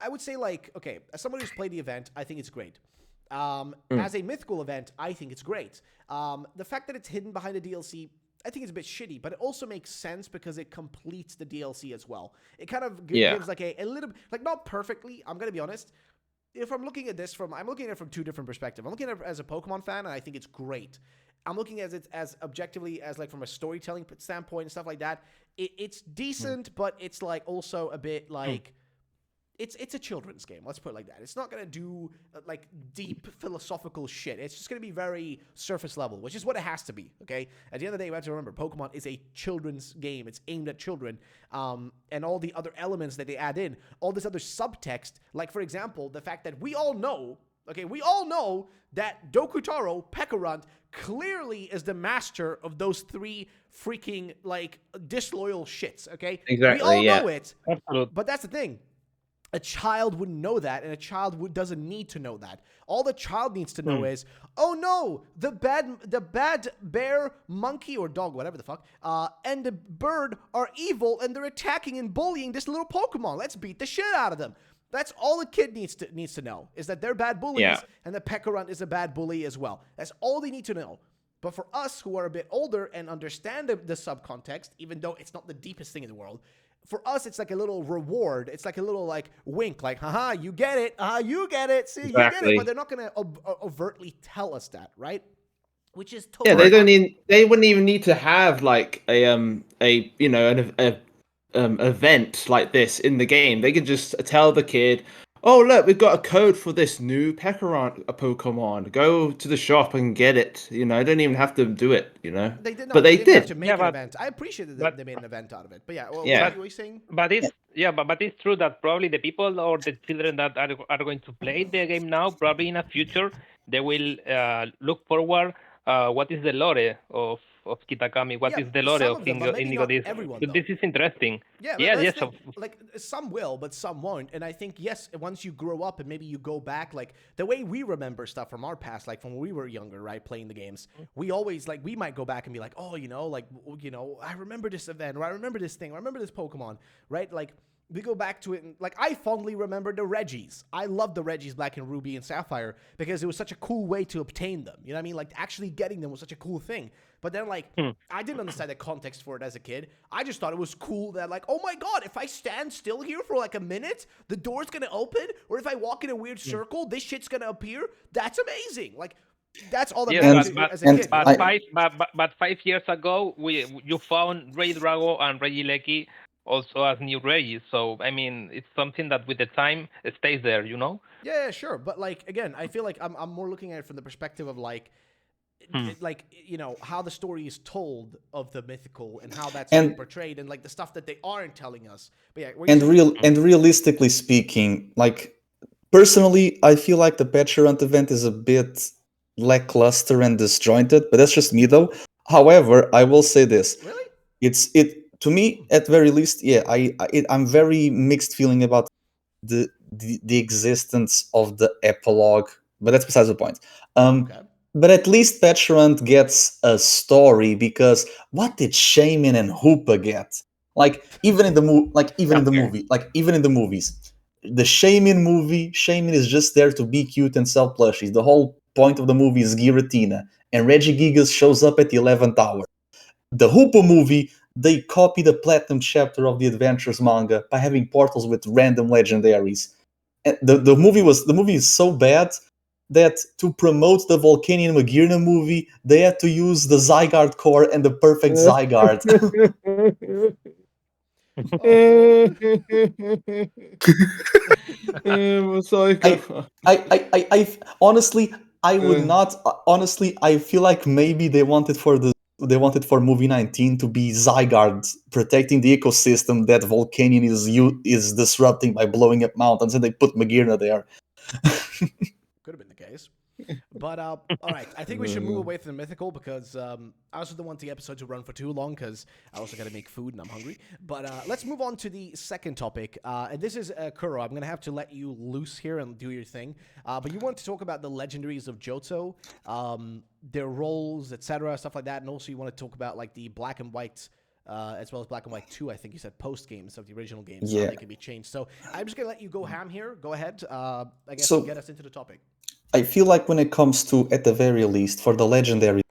would say okay, as someone who's played the event, I think it's great. As a mythical event, I think it's great. The fact that it's hidden behind a DLC, I think it's a bit shitty, but it also makes sense because it completes the DLC as well. It kind of gives a little, not perfectly, I'm gonna be honest. if I'm looking at this I'm looking at it from two different perspectives. I'm looking at it as a Pokemon fan, and I think it's great. I'm looking at it as objectively as like from a storytelling standpoint and stuff like that. It's decent, but it's like also a bit like it's a children's game. Let's put it like that. It's not gonna do like deep philosophical shit. It's just gonna be very surface level, which is what it has to be. Okay. At the end of the day, we have to remember Pokemon is a children's game. It's aimed at children, and all the other elements that they add in, all this other subtext, like for example, the fact that we all know that Dokutaro Pekarunt clearly is the master of those three freaking like disloyal shits. Okay. Exactly. We all know it. Absolutely. But that's the thing. A child wouldn't know that, and a child doesn't need to know that. All the child needs to know is, oh no, the bad bear, monkey, or dog, whatever the fuck, and the bird are evil, and they're attacking and bullying this little Pokemon. Let's beat the shit out of them. That's all the kid needs to know, is that they're bad bullies, and the Pekarunt is a bad bully as well. That's all they need to know. But for us who are a bit older and understand the subcontext, even though it's not the deepest thing in the world, for us, it's like a little reward. It's like a little like wink, like, haha, you get it. You get it. See, Exactly. you get it. But they're not going to overtly tell us that, right? Which is totally Yeah, they wouldn't even need to have like an event like this in the game. They could just tell the kid, oh look, we've got a code for this new Pekarunt Pokemon. Go to the shop and get it. They don't even have to do it. They did not. But they didn't have did. to make an event. I appreciated that they made an event out of it. But yeah, what were you saying? But it's true that probably the people or the children that are going to play the game now, probably in the future, they will look forward. What is the lore of Kitakami? What is the lore some of of them, but maybe Indigo? not This everyone, so though. this is interesting. Yeah, yes. Like some will, but some won't. And I think yes, once you grow up and maybe you go back, like the way we remember stuff from our past, like from when we were younger, right, playing the games, we always like we might go back and be like, oh, I remember this event, or I remember this thing, or I remember this Pokemon, right? Like we go back to it, and like I fondly remember the Reggies. I loved the Reggies Black and Ruby and Sapphire because it was such a cool way to obtain them. You know what I mean? Like actually getting them was such a cool thing. But then like I didn't understand the context for it as a kid. I just thought it was cool that like, oh my god, if I stand still here for like a minute, the door's gonna open, or if I walk in a weird circle, this shit's gonna appear. That's amazing. Like that's all that matters as a kid. But 5 years ago, you found Regidrago and Regieleki also as new Regis. So I mean, it's something that with the time it stays there. Yeah, sure. But like again, I feel like I'm more looking at it from the perspective of like. Like how the story is told of the mythical and how that's being portrayed and like the stuff that they aren't telling us. But yeah, and realistically speaking, like personally, I feel like the Pekarunt event is a bit lackluster and disjointed. But that's just me, though. However, I will say this: really, to me at very least, yeah. I'm very mixed feeling about the existence of the epilogue, but that's besides the point. Okay. But at least Pekarunt gets a story, because what did Shaman and Hoopa get? Like even in the movies, the Shaman is just there to be cute and sell plushies. The whole point of the movie is Giratina, and Regigigas shows up at the 11th hour. The Hoopa movie, they copy the Platinum chapter of the Adventures manga by having portals with random legendaries. And the movie is so bad that to promote the Volcanion Magirna movie, they had to use the Zygarde core and the perfect Zygarde. I honestly, I would not. Honestly, I feel like maybe they wanted for movie 19 to be Zygarde protecting the ecosystem that Volcanion is disrupting by blowing up mountains, and they put Magirna there. Could have been the case. But all right, I think we should move away from the mythical, because I also don't want the episode to run for too long, because I also got to make food and I'm hungry. But let's move on to the second topic, and this is Kuro. I'm gonna have to let you loose here and do your thing. But you want to talk about the legendaries of Johto, their roles, etc., stuff like that, and also you want to talk about like the black and white. As well as Black and White 2, I think you said post games of the original games, how they can be changed. So I'm just gonna let you go ham here. Go ahead. I guess get us into the topic. I feel like when it comes to, at the very least, for the legendary,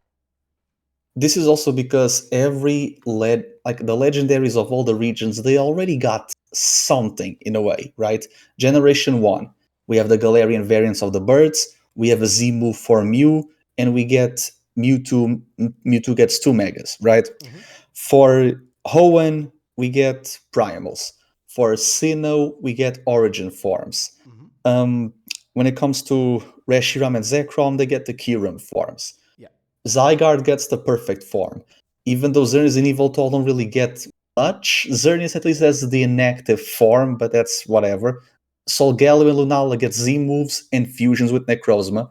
this is also because the legendaries of all the regions, they already got something in a way, right? Generation 1, We have the Galarian variants of the birds. We have a Z move for Mew, and we get Mewtwo. Mewtwo gets 2 megas, right? Mm-hmm. For Hoenn, we get primals. For Sinnoh, we get origin forms. Mm-hmm. When it comes to Reshiram and Zekrom, they get the Kyurem forms. Yeah. Zygarde gets the perfect form. Even though Xerneas and Yveltal don't really get much, Xerneas at least has the inactive form, but that's whatever. Solgaleo and Lunala get Z moves and fusions with Necrozma.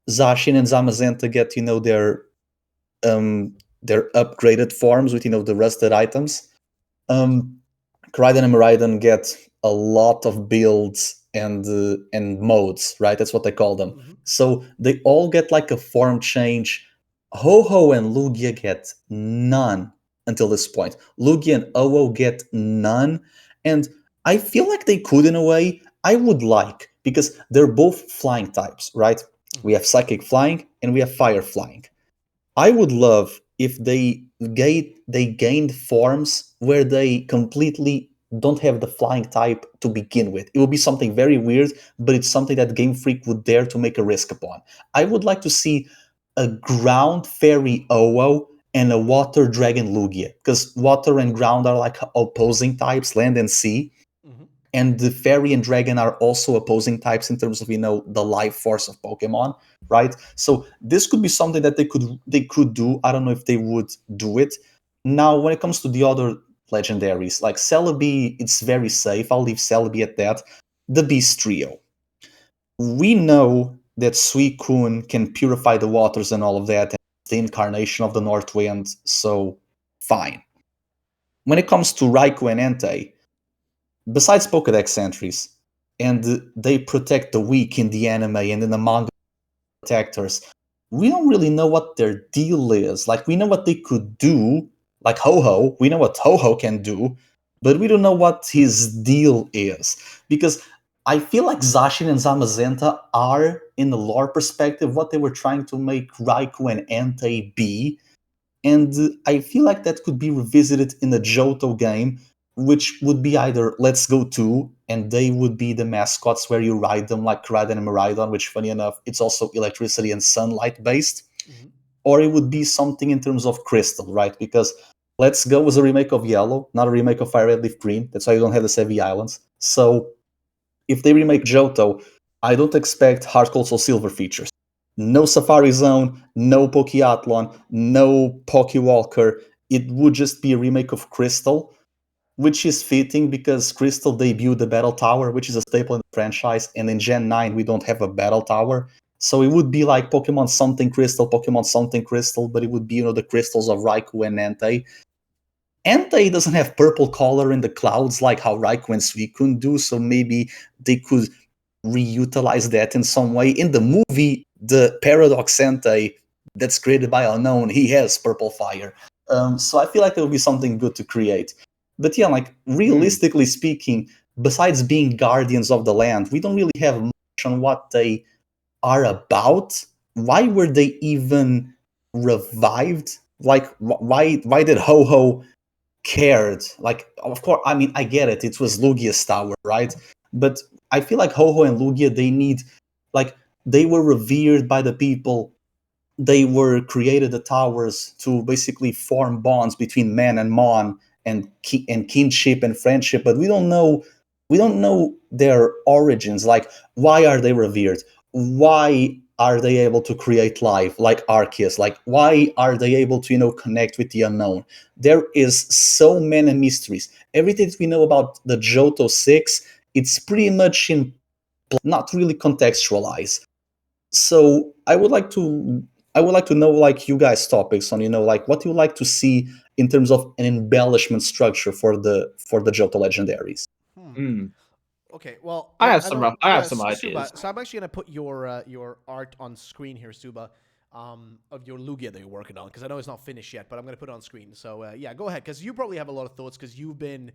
Zacian and Zamazenta get, their upgraded forms with, the rusted items. Koraidon and Miraidon get a lot of builds and modes, right? That's what they call them. Mm-hmm. So they all get like a form change. Ho-Ho and Lugia get none until this point. Lugia and Oh get none. And I feel like they could, in a way. I would like, because they're both flying types, right? Mm-hmm. We have Psychic Flying and we have Fire Flying. I would love if they gained forms where they completely don't have the flying type to begin with. It would be something very weird, but it's something that Game Freak would dare to make a risk upon. I would like to see a ground fairy Oo and a water dragon Lugia, because water and ground are like opposing types, land and sea. Mm-hmm. And the fairy and dragon are also opposing types in terms of the life force of Pokemon, right? So this could be something that they could do. I don't know if they would do it. Now, when it comes to the other legendaries, like Celebi, it's very safe. I'll leave Celebi at that. The Beast Trio. We know that Suicune can purify the waters and all of that, and it's the incarnation of the North Wind, so fine. When it comes to Raikou and Entei, besides Pokedex entries, and they protect the weak in the anime and in the manga protectors, we don't really know what their deal is. Like, we know what they could do, like Ho-Ho, we know what Ho-Ho can do, but we don't know what his deal is. Because I feel like Zacian and Zamazenta are, in the lore perspective, what they were trying to make Raikou and Entei be, and I feel like that could be revisited in a Johto game, which would be either Let's Go 2, and they would be the mascots where you ride them like Koraidon and Miraidon, which, funny enough, it's also electricity and sunlight based. Mm-hmm. Or it would be something in terms of Crystal, right? Because Let's Go was a remake of Yellow, not a remake of Fire Red Leaf Green. That's why you don't have the Sevi Islands. So if they remake Johto, I don't expect Heart Gold Soul Silver features. No Safari Zone, no Pokeathlon, no Pokewalker. It would just be a remake of Crystal, which is fitting because Crystal debuted the Battle Tower, which is a staple in the franchise, and in Gen 9 we don't have a Battle Tower. So it would be like Pokemon something Crystal, but it would be, the crystals of Raikou and Entei. Entei doesn't have purple color in the clouds like how Raikou and Suicune do, so maybe they could reutilize that in some way. In the movie, the Paradox Entei that's created by Unknown, he has purple fire. So I feel like there would be something good to create. But yeah, like, realistically speaking, besides being guardians of the land, we don't really have much on what they are about. Why were they even revived? Like, why did Ho-Ho cared? Like, of course, I mean, I get it. It was Lugia's tower, right? But I feel like Ho-Ho and Lugia, they were revered by the people. They were created the towers to basically form bonds between man and mon, and kinship and friendship. But we don't know their origins. Like, why are they revered? Why are they able to create life like Arceus? Like, why are they able to connect with the unknown? There is so many mysteries. Everything we know about the Johto 6, it's pretty much not really contextualized. So I would like to know, like, you guys' topics on, like, what you like to see in terms of an embellishment structure for the Johto legendaries. Okay, well, I have some ideas. Suba, so I'm actually gonna put your art on screen here, Suba, of your Lugia that you're working on, because I know it's not finished yet, but I'm gonna put it on screen. So yeah, go ahead, because you probably have a lot of thoughts, because you've been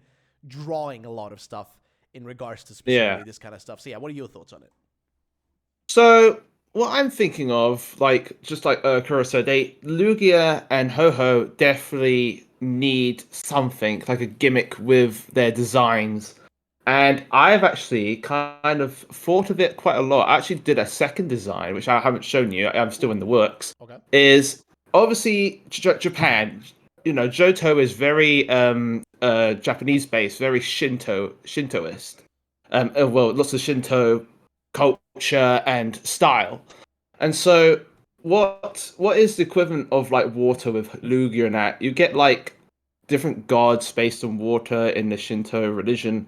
drawing a lot of stuff in regards to specifically this kind of stuff. So yeah, what are your thoughts on it? So what I'm thinking of, just like Kuro said, Lugia and Ho-Ho definitely need something like a gimmick with their designs. And I've actually kind of thought of it quite a lot. I actually did a second design, which I haven't shown you. I'm still in the works. Okay. Is obviously Japan. Johto is very Japanese based, very Shintoist. Well, lots of Shinto culture and style. And so, what is the equivalent of like water with Lugia and that? You get like different gods based on water in the Shinto religion,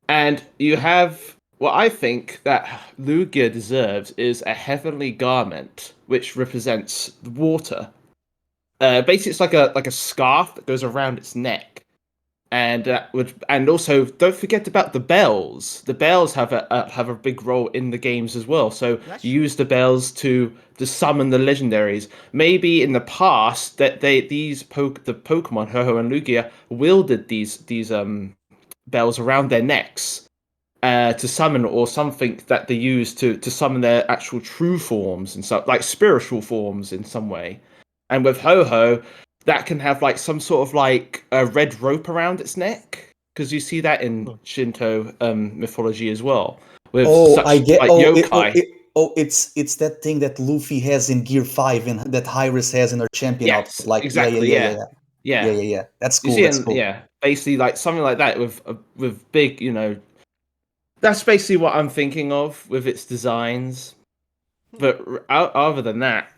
and you have what I think that Lugia deserves is a heavenly garment, which represents the water. Basically, it's like a scarf that goes around its neck, and also don't forget about the bells. The bells have a big role in the games as well. So That's you true. use the bells to summon the legendaries. Maybe in the past that the Pokemon Ho-Oh and Lugia wielded these bells around their necks to summon, or something that they use to summon their actual true forms and stuff, like spiritual forms in some way. And with Ho-Oh, that can have like some sort of like a red rope around its neck, because you see that in Shinto mythology as well. With I get. like yokai. It's that thing that Luffy has in Gear 5 and that Hyris has in her champion Yes, outfit. Like, exactly. yeah. That's You cool. see, That's cool. basically like something like that with big, That's basically what I'm thinking of with its designs. But other than that,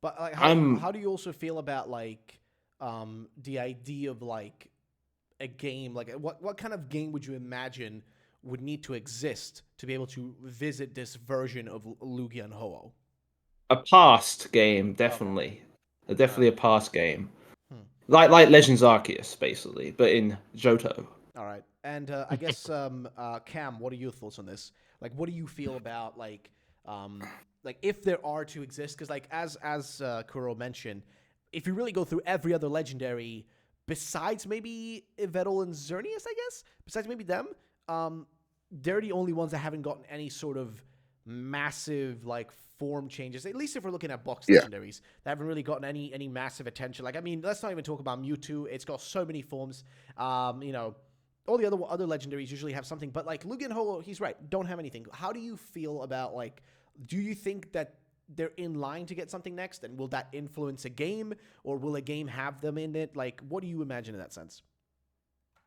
But like, I'm how do you also feel about like the idea of like a game? Like, what kind of game would you imagine would need to exist to be able to visit this version of Lugia and Ho-Oh? a past game, Okay. definitely. Definitely a past game. Hmm. Like Legends Arceus, basically, but in Johto. All right, and I guess Cam, what are your thoughts on this? Like, what do you feel about like if there are to exist? Because like as Kuro mentioned, if you really go through every other legendary besides maybe Yveltal and Xerneas, I guess besides maybe them, they're the only ones that haven't gotten any sort of massive like form changes. At least if we're looking at box Yeah. legendaries, they haven't really gotten any massive attention. Like, I mean, let's not even talk about Mewtwo. It's got so many forms. All the other legendaries usually have something, but like Lugia and Ho-Oh, he's right, don't have anything. How do you feel about like? Do you think that they're in line to get something next, and will that influence a game, or will a game have them in it? Like, what do you imagine in that sense?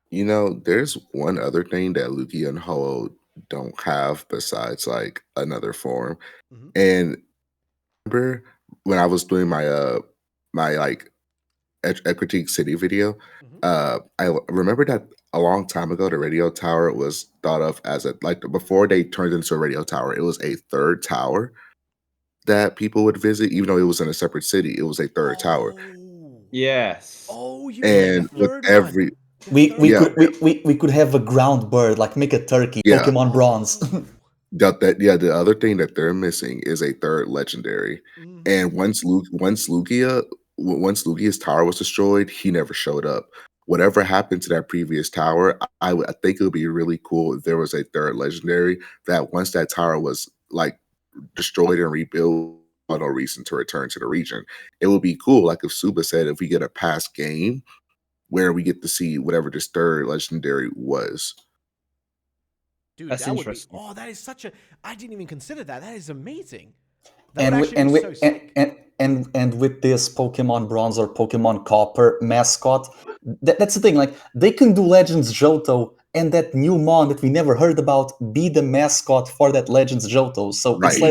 There's one other thing that Lugia and Ho don't have besides like another form. Mm-hmm. And remember when I was doing my like Critique City video, I remember that a long time ago the radio tower was thought of as a like before they turned into a radio tower, it was a third tower that people would visit, even though it was in a separate city. It was a third tower. Yes. Oh, you And mean the with third every one? The We third we Yeah. could we could have a ground bird, like make a turkey, Yeah. Pokemon Bronze. Oh. the other thing that they're missing is a third legendary. Mhm. And once Lugia's tower was destroyed, he never showed up. Whatever happened to that previous tower, I think it would be really cool if there was a third legendary that once that tower was like destroyed and rebuilt, no reason to return to the region. It would be cool, like if Suba said, if we get a past game where we get to see whatever this third legendary was. Dude, That's that would be. interesting. Oh, that is such a. I didn't even consider that. That is amazing. That and would with, actually and be with so sick. and with this Pokemon Bronze or Pokemon Copper mascot, that's the thing. Like they can do Legends Johto and that new Mon that we never heard about be the mascot for that Legends Johto. So it's Right.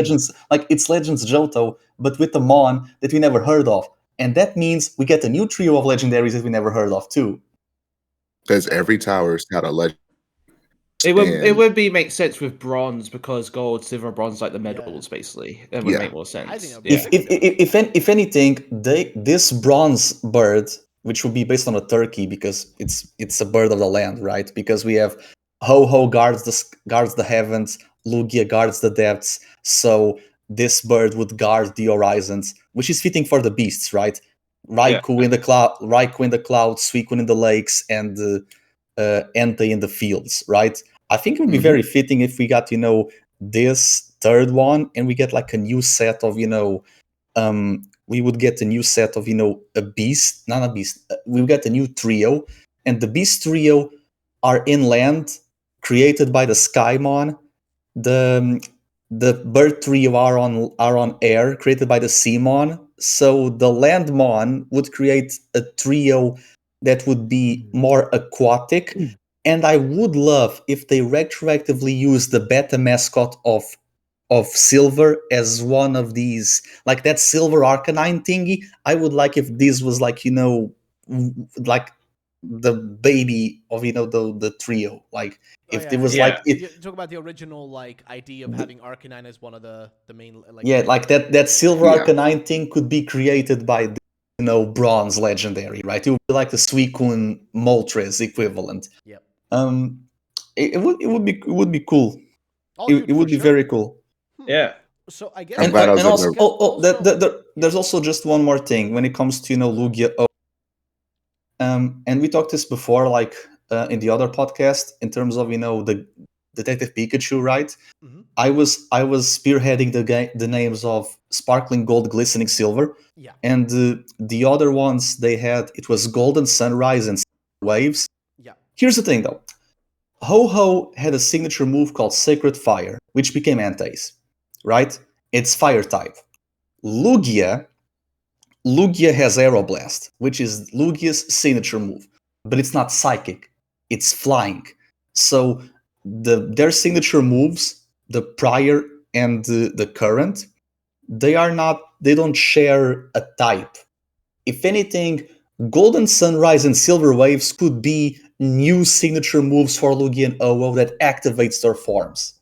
Legends Johto, but with a Mon that we never heard of, and that means we get a new trio of legendaries that we never heard of too. Because every tower's got a legend. It And would make sense with bronze, because gold, silver, bronze, like the medals, basically. It would Yeah. make more sense. I think that would be Yeah. sick. If anything, this bronze bird, which will be based on a turkey because it's a bird of the land, right? Because we have Ho-Oh guards the heavens, Lugia guards the depths, so this bird would guard the horizons, which is fitting for the beasts, right? Raikou in the clouds, Suicune in the lakes, and Entei in the fields, right? I think it would be very fitting if we got this third one, and we get like a new set of we would get a new set of a beast, not a beast. We would get a new trio, and the beast trio are inland, created by the Skymon. The bird trio are on air, created by the Seamon. So the Landmon would create a trio that would be more aquatic. And I would love if they retroactively use the beta mascot of Silver as one of these, like that Silver Arcanine thingy. I would like if this was like, like the baby of the trio. Like if it was like it. You talk about the original like idea of having Arcanine as one of the main like. Yeah, like that Silver Yeah. Arcanine thing could be created by the Bronze Legendary, right? It would be like the Suicune Moltres equivalent. Yep. It would be cool. It would be very cool. Yeah. So I guess. I'm glad I was also, there's also just one more thing when it comes to Lugia. And we talked this before, like in the other podcast, in terms of the Detective Pikachu, right? Mm-hmm. I was spearheading the names of Sparkling Gold, Glistening Silver, Yeah. and the other ones they had, it was Golden Sunrise and Waves. Yeah. Here's the thing though, Ho-Ho had a signature move called Sacred Fire, which became Antace, right? It's Fire type. Lugia has Aeroblast, which is Lugia's signature move, but it's not Psychic, it's Flying. So their signature moves, the prior and the current, they don't share a type. If anything, Golden Sunrise and Silver Waves could be new signature moves for Lugia and Ho-Oh that activates their forms.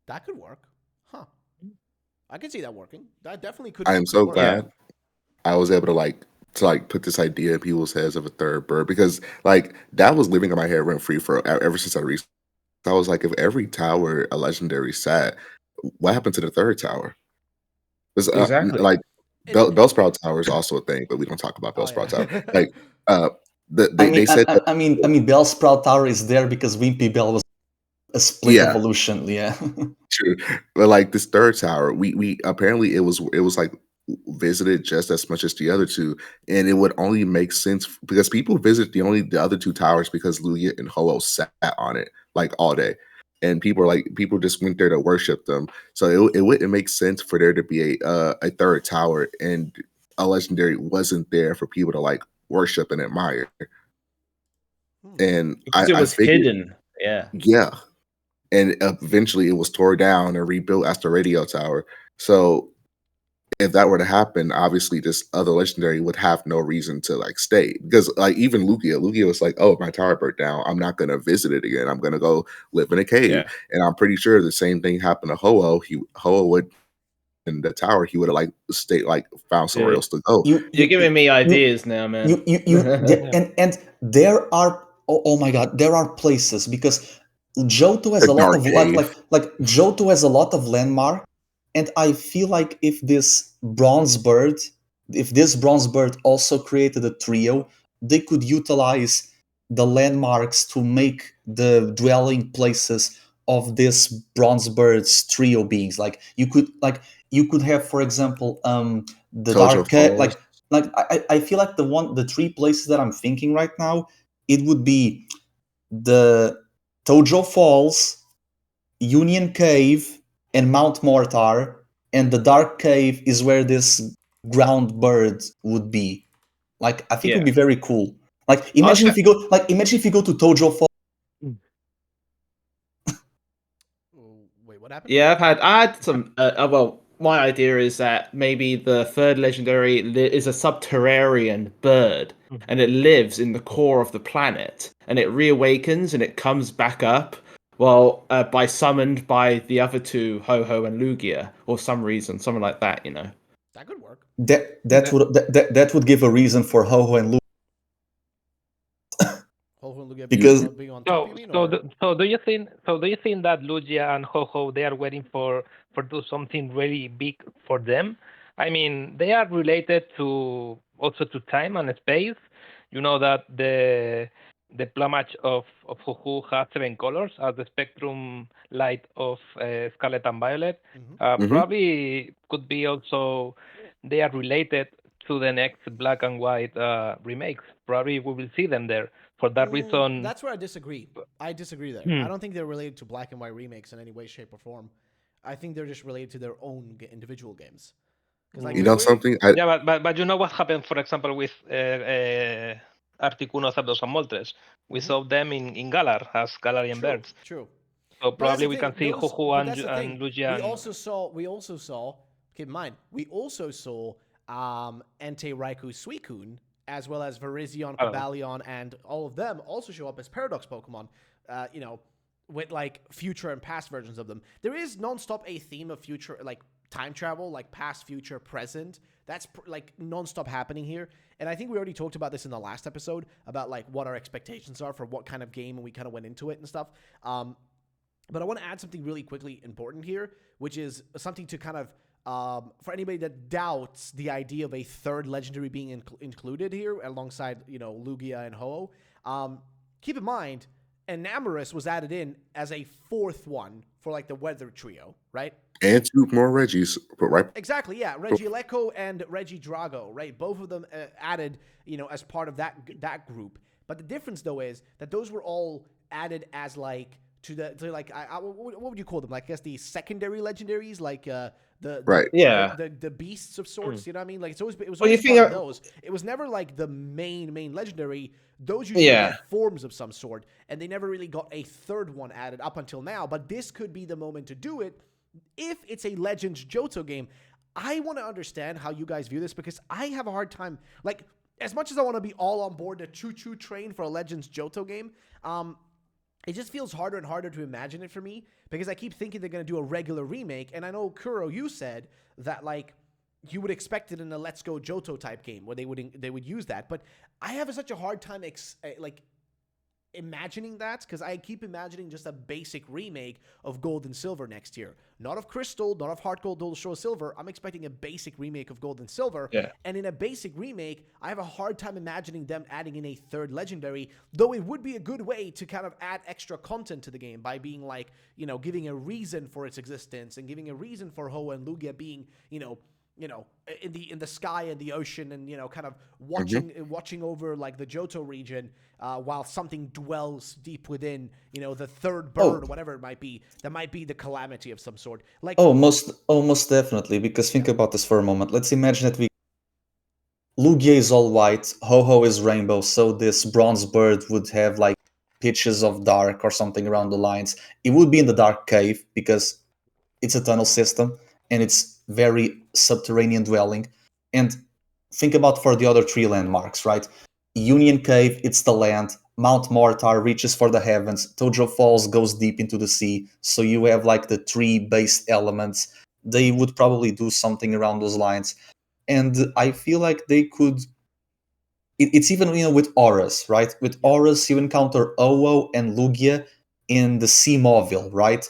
That could work. Huh. I can see that working. That definitely could. I am so work. glad I was able to put this idea in people's heads of a third bird, because like that was living in my head rent free for ever since I reached. I was like, if every tower a legendary sat, what happened to the third tower? Exactly. Like Bellsprout Tower is also a thing, but we don't talk about Bellsprout Tower. Like they said that, I mean Bellsprout Tower is there because Wimpy Bell was a split evolution. Yeah. True. But like this third tower, we apparently it was like visited just as much as the other two, and it would only make sense because people visit the other two towers because Lugia and Ho-Oh sat on it like all day, and people just went there to worship them. So it wouldn't make sense for there to be a third tower and a legendary wasn't there for people to like worship and admire. And Because it was hidden. Yeah. And eventually it was tore down and rebuilt as the radio tower. So if that were to happen, obviously this other legendary would have no reason to like stay, because like even Lugia was like, oh, my tower burnt down, I'm not gonna visit it again, I'm gonna go live in a cave. And I'm pretty sure the same thing happened to Ho-Oh. Ho-Oh would in the tower, he would have like stayed, like found somewhere else to go. You're giving me ideas now, man. And there are oh my god, there are places, because Johto has a lot of Johto has a lot of landmark, and I feel like if this bronze bird also created a trio, they could utilize the landmarks to make the dwelling places of this bronze bird's trio beings. Like you could have, for example, the dark I feel like the three places that I'm thinking right now, it would be the Tojo Falls, Union Cave, and Mount Mortar, and the Dark Cave is where this ground bird would be. Like I think it would be very cool. Like imagine if you go to Tojo Falls. Wait, what happened? Yeah, I had some. Well, my idea is that maybe the third legendary is a subterranean bird, and it lives in the core of the planet, and it reawakens and it comes back up. Well, summoned by the other two, Ho-Oh and Lugia, or some reason, something like that. That could work. That would give a reason for Ho-Oh and Lugia. Because do you think that Lugia and Ho-Oh, they are waiting for do something really big for them? I mean, they are related to time and space. You know that the plumage of Ho-Oh has 7 colors, as the spectrum light of Scarlet and Violet. Probably could be also they are related to the next Black and White remakes. Probably we will see them there. For that reason, That's where I disagree. I disagree there. I don't think they're related to Black and White remakes in any way, shape, or form. I think they're just related to their own individual games. Like, you know something? Yeah, but you know what happened, for example, with Articuno, Zapdos, and Moltres? We saw them in Galar as Galarian birds. True. So probably we can see Ho-Ho and Lugia. We also saw. Keep in mind, we also saw Entei, Raikou, Suicune, as well as Virizion, Cobalion, and all of them also show up as Paradox Pokemon. With like future and past versions of them. There is nonstop a theme of future, like time travel, like past, future, present. That's like nonstop happening here. And I think we already talked about this in the last episode about like what our expectations are for what kind of game, and we kind of went into it and stuff. But I want to add something really quickly important here, which is something to kind of for anybody that doubts the idea of a third legendary being included here alongside, Lugia and Ho-Oh. Keep in mind, Enamorus was added in as a fourth one for like the Weather Trio, right? And two more Reggies, right? Exactly, yeah. Regieleko and Regidrago, right? Both of them added, as part of that group. But the difference though is that those were all added as like what would you call them? Like I guess the secondary legendaries, like the beasts of sorts. You know what I mean? Like it was always part of those. It was never like the main legendary. Those usually get forms of some sort, and they never really got a third one added up until now. But this could be the moment to do it if it's a Legends Johto game. I want to understand how you guys view this, because I have a hard time. Like, as much as I want to be all on board the choo-choo train for a Legends Johto game, it just feels harder and harder to imagine it for me, because I keep thinking they're going to do a regular remake. And I know, Kuro, you said that, like, you would expect it in a Let's Go Johto type game where they would use that. But I have such a hard time, imagining that, because I keep imagining just a basic remake of Gold and Silver next year. Not of Crystal, not of Heart Gold, Show Silver. I'm expecting a basic remake of Gold and Silver. Yeah. And in a basic remake, I have a hard time imagining them adding in a third legendary, though it would be a good way to kind of add extra content to the game by being like, giving a reason for its existence and giving a reason for Ho and Lugia being, in the sky and the ocean, and kind of watching over like the Johto region, while something dwells deep within, the third bird or whatever it might be. That might be the calamity of some sort. Like most definitely. Because think about this for a moment. Let's imagine that Lugia is all white, Ho-Oh is rainbow, so this bronze bird would have like pitches of dark or something around the lines. It would be in the dark cave because it's a tunnel system and it's very subterranean dwelling. And think about for the other three landmarks, right? Union Cave, it's the land. Mount Mortar reaches for the heavens. Tojo Falls goes deep into the sea. So you have like the three base elements. They would probably do something around those lines. And I feel like they could... It's even, with auras, right? With auras, you encounter Ho-Oh and Lugia in the Sea Mauville, right?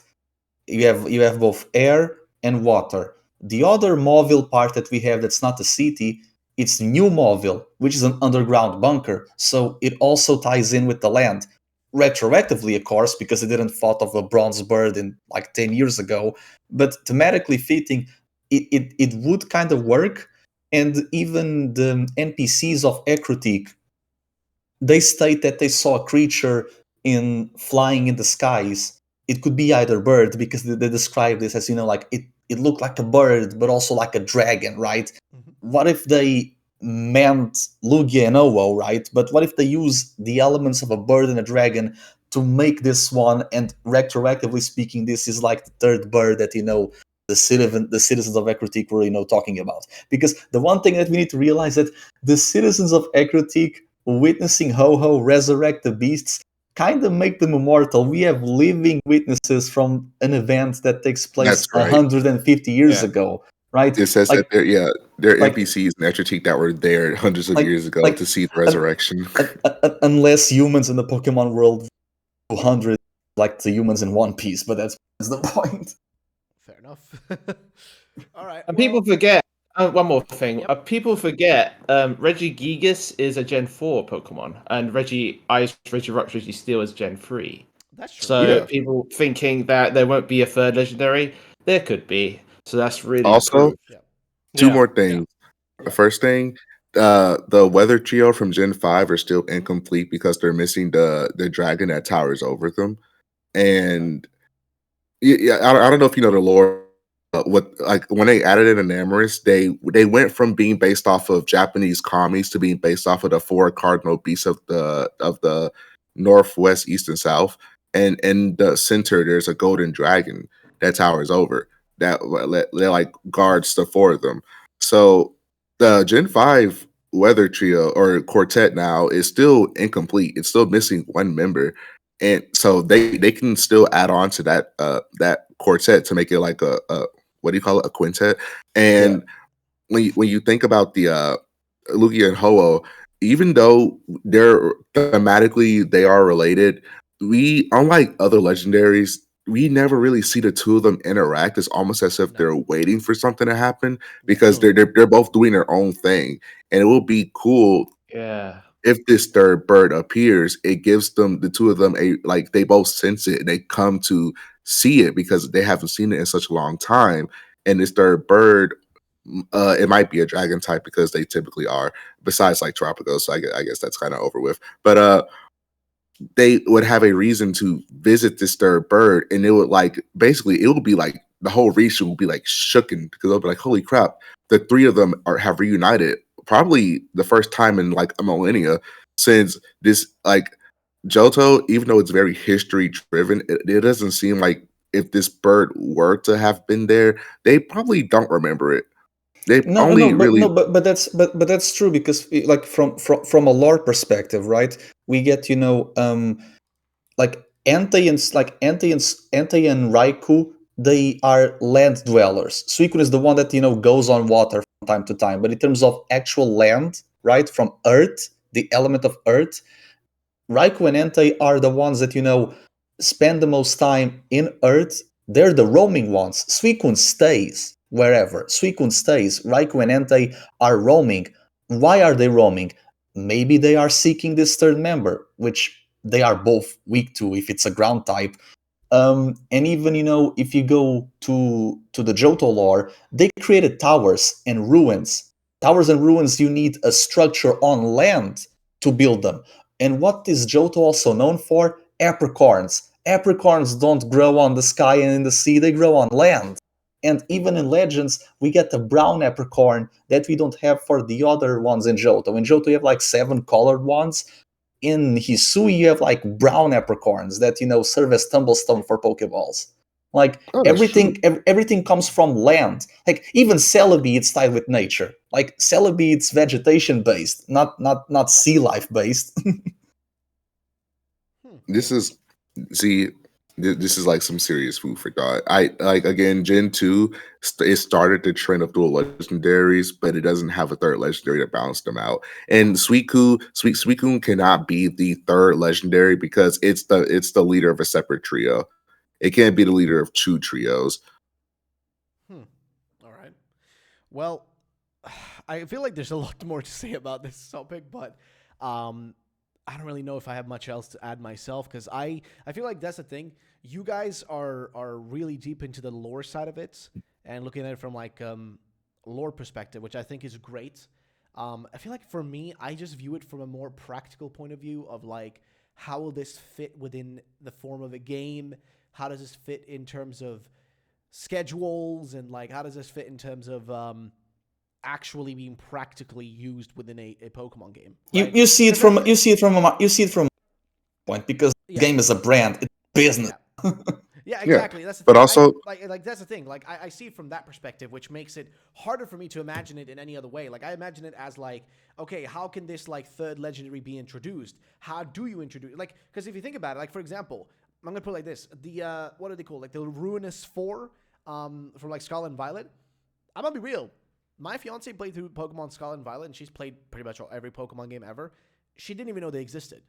You have both air and water. The other Mauville part that we have that's not a city, it's New Mauville, which is an underground bunker. So it also ties in with the land. Retroactively, of course, because they didn't thought of a bronze bird in like 10 years ago. But thematically fitting, it would kind of work. And even the NPCs of Ecruteak, they state that they saw a creature flying in the skies. It could be either bird, because they describe this as, like it looked like a bird, but also like a dragon, right? Mm-hmm. What if they meant Lugia and Ho-Oh, right? But what if they use the elements of a bird and a dragon to make this one, and retroactively speaking, this is like the third bird that, the citizens of Ecruteak were, talking about. Because the one thing that we need to realize that the citizens of Ecruteak witnessing Ho-Oh resurrect the beasts kind of make them immortal. We have living witnesses from an event that takes place 150 years ago, right? It says that they're NPCs in Ecruteak that were there hundreds of years ago to see the resurrection. Unless humans in the Pokemon world 200 like the humans in One Piece, but that's the point. Fair enough. All right. And people forget one more thing. People forget Regigigas is a Gen 4 Pokemon, and Regirock, Registeel is Gen 3. That's true. So people thinking that there won't be a third legendary, there could be. So that's really also two more things. The first thing, the weather trio from Gen 5 are still incomplete because they're missing the dragon that towers over them. And yeah, I don't know if you know the lore. What like when they added in Enamorous, they went from being based off of Japanese commies to being based off of the four cardinal beasts of the northwest, east, and south. And in the center, there's a golden dragon that towers over that like guards the four of them. So the Gen 5 weather trio or quartet now is still incomplete. It's still missing one member, and so they can still add on to that quartet to make it like a what do you call it, a quintet. And when you think about the Lugia and Ho-Oh, even though they're thematically they are related, we unlike other legendaries, we never really see the two of them interact. It's almost as if they're waiting for something to happen because they're both doing their own thing. And it will be cool if this third bird appears. It gives them, the two of them, a like they both sense it and they come to see it because they haven't seen it in such a long time. And this third bird, it might be a dragon type because they typically are, besides like Tropico. So I guess that's kind of over with. But they would have a reason to visit this third bird, and it would like basically it would be like the whole region would be like shooken because they'll be like, holy crap, the three of them have reunited, probably the first time in like a millennia since this like Johto, even though it's very history driven, it doesn't seem like if this bird were to have been there, they probably don't remember it. They only really but that's true because like from a lore perspective, right? We get like Entei and Raikou, they are land dwellers. Suicune is the one that goes on water from time to time, but in terms of actual land, right, from Earth, the element of Earth, Raikou and Entei are the ones that spend the most time in Earth. They're the roaming ones. Suicune stays wherever. Suicune stays. Raikou and Entei are roaming. Why are they roaming? Maybe they are seeking this third member, which they are both weak to if it's a ground type. And even if you go to the Johto lore, they created towers and ruins. Towers and ruins, you need a structure on land to build them. And what is Johto also known for? Apricorns. Apricorns don't grow on the sky and in the sea, they grow on land. And even in Legends, we get the brown apricorn that we don't have for the other ones in Johto. In Johto, you have like 7 colored ones. In Hisui, you have like brown apricorns that serve as tumblestone for Pokeballs. Like everything comes from land. Like even Celebi, it's tied with nature. Like Celebi, it's vegetation based, not sea life based. This is this is like some serious food for thought. I like again Gen 2. It started the trend of dual legendaries, but it doesn't have a third legendary to balance them out. And Suicune cannot be the third legendary because it's the leader of a separate trio. It can't be the leader of 2 trios. All right. Well, I feel like there's a lot more to say about this topic, but I don't really know if I have much else to add myself because I feel like that's the thing. You guys are really deep into the lore side of it and looking at it from like lore perspective, which I think is great. I feel like for me, I just view it from a more practical point of view of like, how will this fit within the form of a game? How does this fit in terms of schedules and like how does this fit in terms of actually being practically used within a Pokemon game? Right? You see it from a point because the game is a brand, it's business. Yeah, exactly. That's the but thing. also like that's the thing. Like I see it from that perspective, which makes it harder for me to imagine it in any other way. Like I imagine it as like, okay, how can this like third legendary be introduced? How do you introduce like? Because if you think about it, like for example, I'm gonna put it like this: the what are they called? Like the Ruinous Four from like Scarlet and Violet. I'm gonna be real. My fiance played through Pokemon Scarlet and Violet, and she's played pretty much every Pokemon game ever. She didn't even know they existed,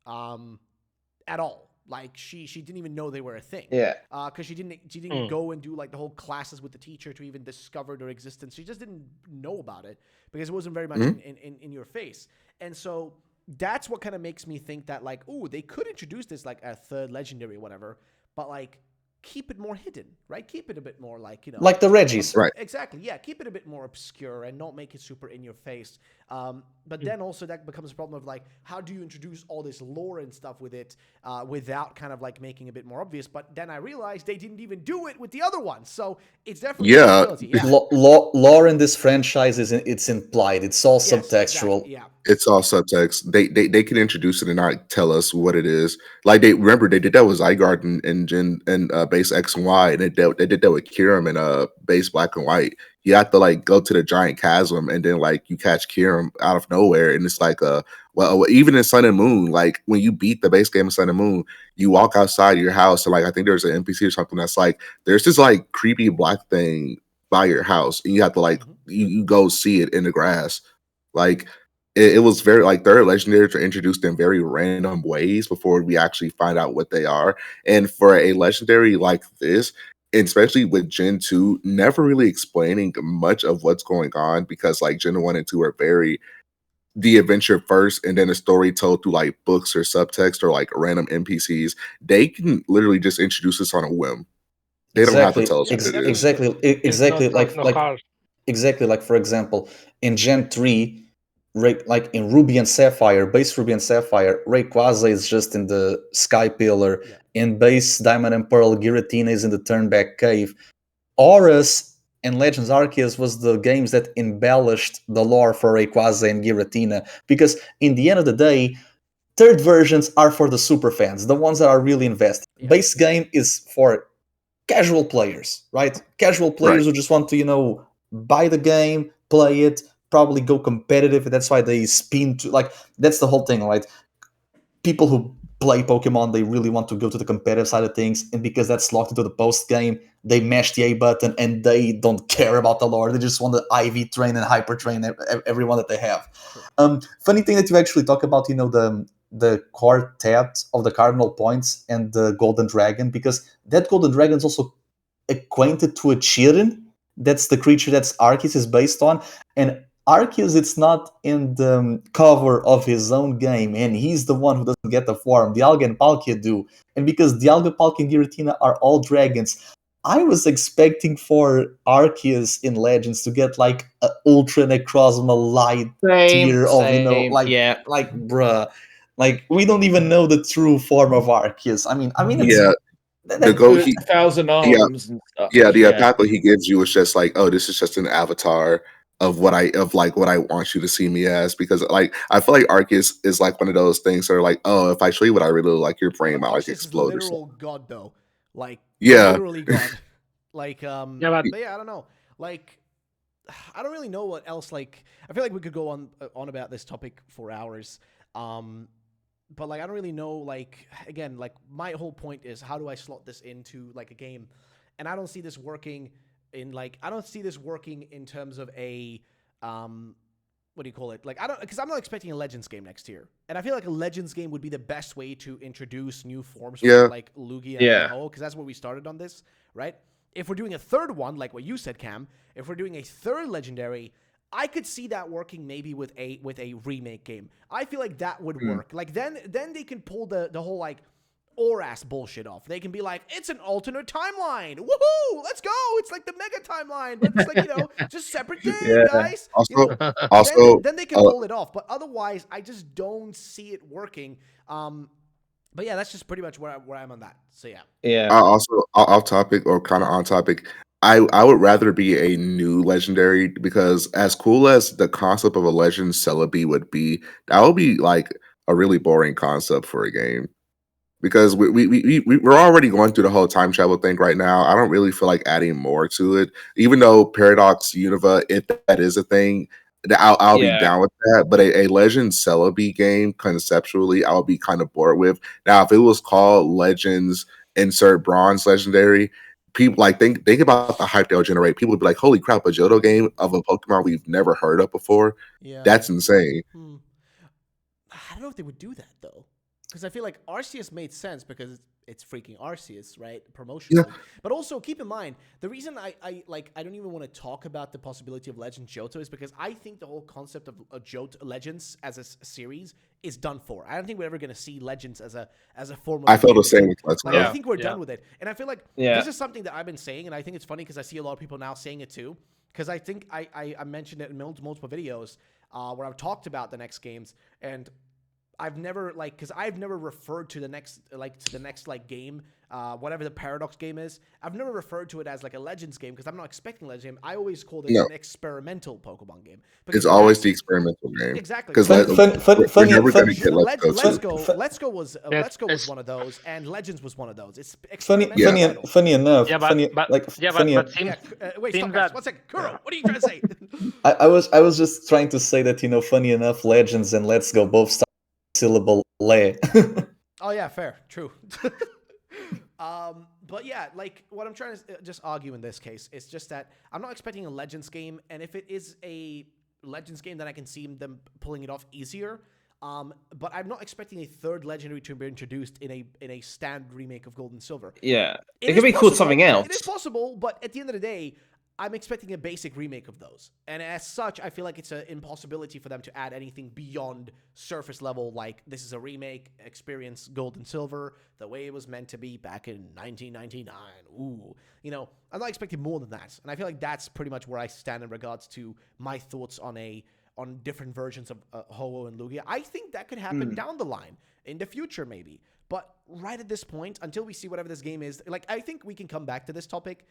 at all. Like she didn't even know they were a thing. Yeah. Because she didn't go and do like the whole classes with the teacher to even discover their existence. She just didn't know about it because it wasn't very much in your face. And so that's what kind of makes me think that like, ooh, they could introduce this like a third legendary or whatever. But like, keep it more hidden, right? Keep it a bit more like, you know, Like the Reggies. Right. Exactly. Yeah. Keep it a bit more obscure and not make it super in your face. But then also that becomes a problem of like, how do you introduce all this lore and stuff with it without kind of like making it a bit more obvious? But then I realized they didn't even do it with the other ones. So it's definitely a possibility. Yeah. Lore in this franchise it's implied. It's all Yes, subtextual. exactly, yeah. It's all subtext. They can introduce it and not tell us what it is. Like they did that with Zygarde and Gen and base X and Y, and they did that with Kyurem and base Black and White. You have to like go to the giant chasm and then like you catch Kyurem out of nowhere, and it's like well, even in Sun and Moon, like when you beat the base game of Sun and Moon, you walk outside your house and like I think there's an NPC or something that's like there's this like creepy black thing by your house, and you have to like you go see it in the grass, like. It was very like third legendaries are introduced in very random ways before we actually find out what they are. And for a legendary like this, and especially with Gen 2, never really explaining much of what's going on because like Gen 1 and 2 are very the adventure first and then a story told through like books or subtext or like random NPCs. They can literally just introduce us on a whim. They don't have to tell us what it is. Exactly. Hard. Exactly. Like for example, in Gen 3, like in Ruby and Sapphire, base Ruby and Sapphire, Rayquaza is just in the Sky Pillar. Yeah. In base Diamond and Pearl, Giratina is in the Turnback Cave. Auras and Legends Arceus was the games that embellished the lore for Rayquaza and Giratina, because in the end of the day, third versions are for the super fans, the ones that are really invested. Yeah. Base game is for casual players, right? Casual players who just want to, you know, buy the game, play it, probably go competitive, and that's why they spin to like that's the whole thing, right? People who play Pokemon, they really want to go to the competitive side of things, and because that's locked into the post game, they mash the A button and they don't care about the lore. They just want to IV train and hyper train everyone that they have. Funny thing that you actually talk about, you know, the quartet of the cardinal points and the golden dragon, because that golden dragon is also acquainted to a Chirin. That's the creature that's Arceus is based on, and Arceus, it's not in the cover of his own game, and he's the one who doesn't get the form. Dialga and Palkia do. And because Dialga, Palkia, and Giratina are all dragons, I was expecting for Arceus in Legends to get like an Ultra Necrozma light tier of, you know, like bruh. Like, we don't even know the true form of Arceus. I mean, it's, Yeah. The go he 1,000 arms and stuff. the attack he gives you is just like, oh, this is just an avatar of what I want you to see me as, because like I feel like Arceus is like one of those things that are like, oh, if I show you what I really look like, your brain might like explode. Is literal god though, like yeah, literally god. Like but but yeah, I don't know. Like I don't really know what else. Like I feel like we could go on about this topic for hours. But like I don't really know. Like again, like my whole point is how do I slot this into like a game, and I don't see this working in like I don't see this working in terms of a what do you call it? Like because I'm not expecting a Legends game next year, and I feel like a Legends game would be the best way to introduce new forms for like Lugia and Ho, because that's where we started on this, right? If we're doing a third one, like what you said, Cam, if we're doing a third legendary, I could see that working maybe with a remake game. I feel like that would work. Like then they can pull the whole like ORAS bullshit off. They can be like, it's an alternate timeline. Woohoo! Let's go! It's like the mega timeline, but it's like, you know, just separate game, guys. Also, you know? also, then they can pull it off. But otherwise, I just don't see it working. But yeah, that's just pretty much where I'm on that. So yeah. Yeah. Also, off topic or kind of on topic, I would rather be a new legendary, because as cool as the concept of a legend Celebi would be, that would be like a really boring concept for a game. Because we're already going through the whole time travel thing right now. I don't really feel like adding more to it, even though Paradox Unova, if that is a thing, I'll be down with that. But a Legends Celebi game, conceptually, I'll be kind of bored with. Now, if it was called Legends Insert Bronze Legendary, people like think about the hype they'll generate. People would be like, "Holy crap, a Johto game of a Pokemon we've never heard of before." Yeah. That's insane. I don't know if they would do that though. because I feel like Arceus made sense because it's freaking Arceus, right? Promotional. Yeah. But also keep in mind, the reason I don't even want to talk about the possibility of Legends Johto is because I think the whole concept of Johto Legends as a series is done for. I don't think we're ever going to see Legends as a form of. I feel the same with Let's Go. Like, I think we're done with it. And I feel like Yeah. this is something that I've been saying, and I think it's funny because I see a lot of people now saying it too. Because I think I mentioned it in multiple videos where I've talked about the next games, and I've never referred to the next game, whatever the Paradox game is. I've never referred to it as like a Legends game because I'm not expecting Legends game. I always called it an experimental Pokemon game. It's always the experimental game. Exactly. Because Funny- we're never going to get Let's Go. Let's Go. Let's Go was one of those, and Legends was one of those. It's Funny experimental. funny enough. Yeah, but funny, but like yeah, funny. but seems Wait, seems stop, guys. that 1 second. Kuro, what are you trying to say? I was just trying to say that funny enough, Legends and Let's Go both start with the syllable le. Oh yeah, fair, true. But yeah, like what I'm trying to just argue in this case is just that I'm not expecting a Legends game, and if it is a Legends game, then I can see them pulling it off easier. But I'm not expecting a third legendary to be introduced in a standard remake of Gold and Silver. Yeah, it is could be called possible. something else. It is possible, but at the end of the day, I'm expecting a basic remake of those. And as such, I feel like it's an impossibility for them to add anything beyond surface level, like this is a remake, experience Gold and Silver, the way it was meant to be back in 1999. Ooh. I'm not expecting more than that. And I feel like that's pretty much where I stand in regards to my thoughts on different versions of Ho-Oh and Lugia. I think that could happen down the line, in the future maybe. But right at this point, until we see whatever this game is, like I think we can come back to this topic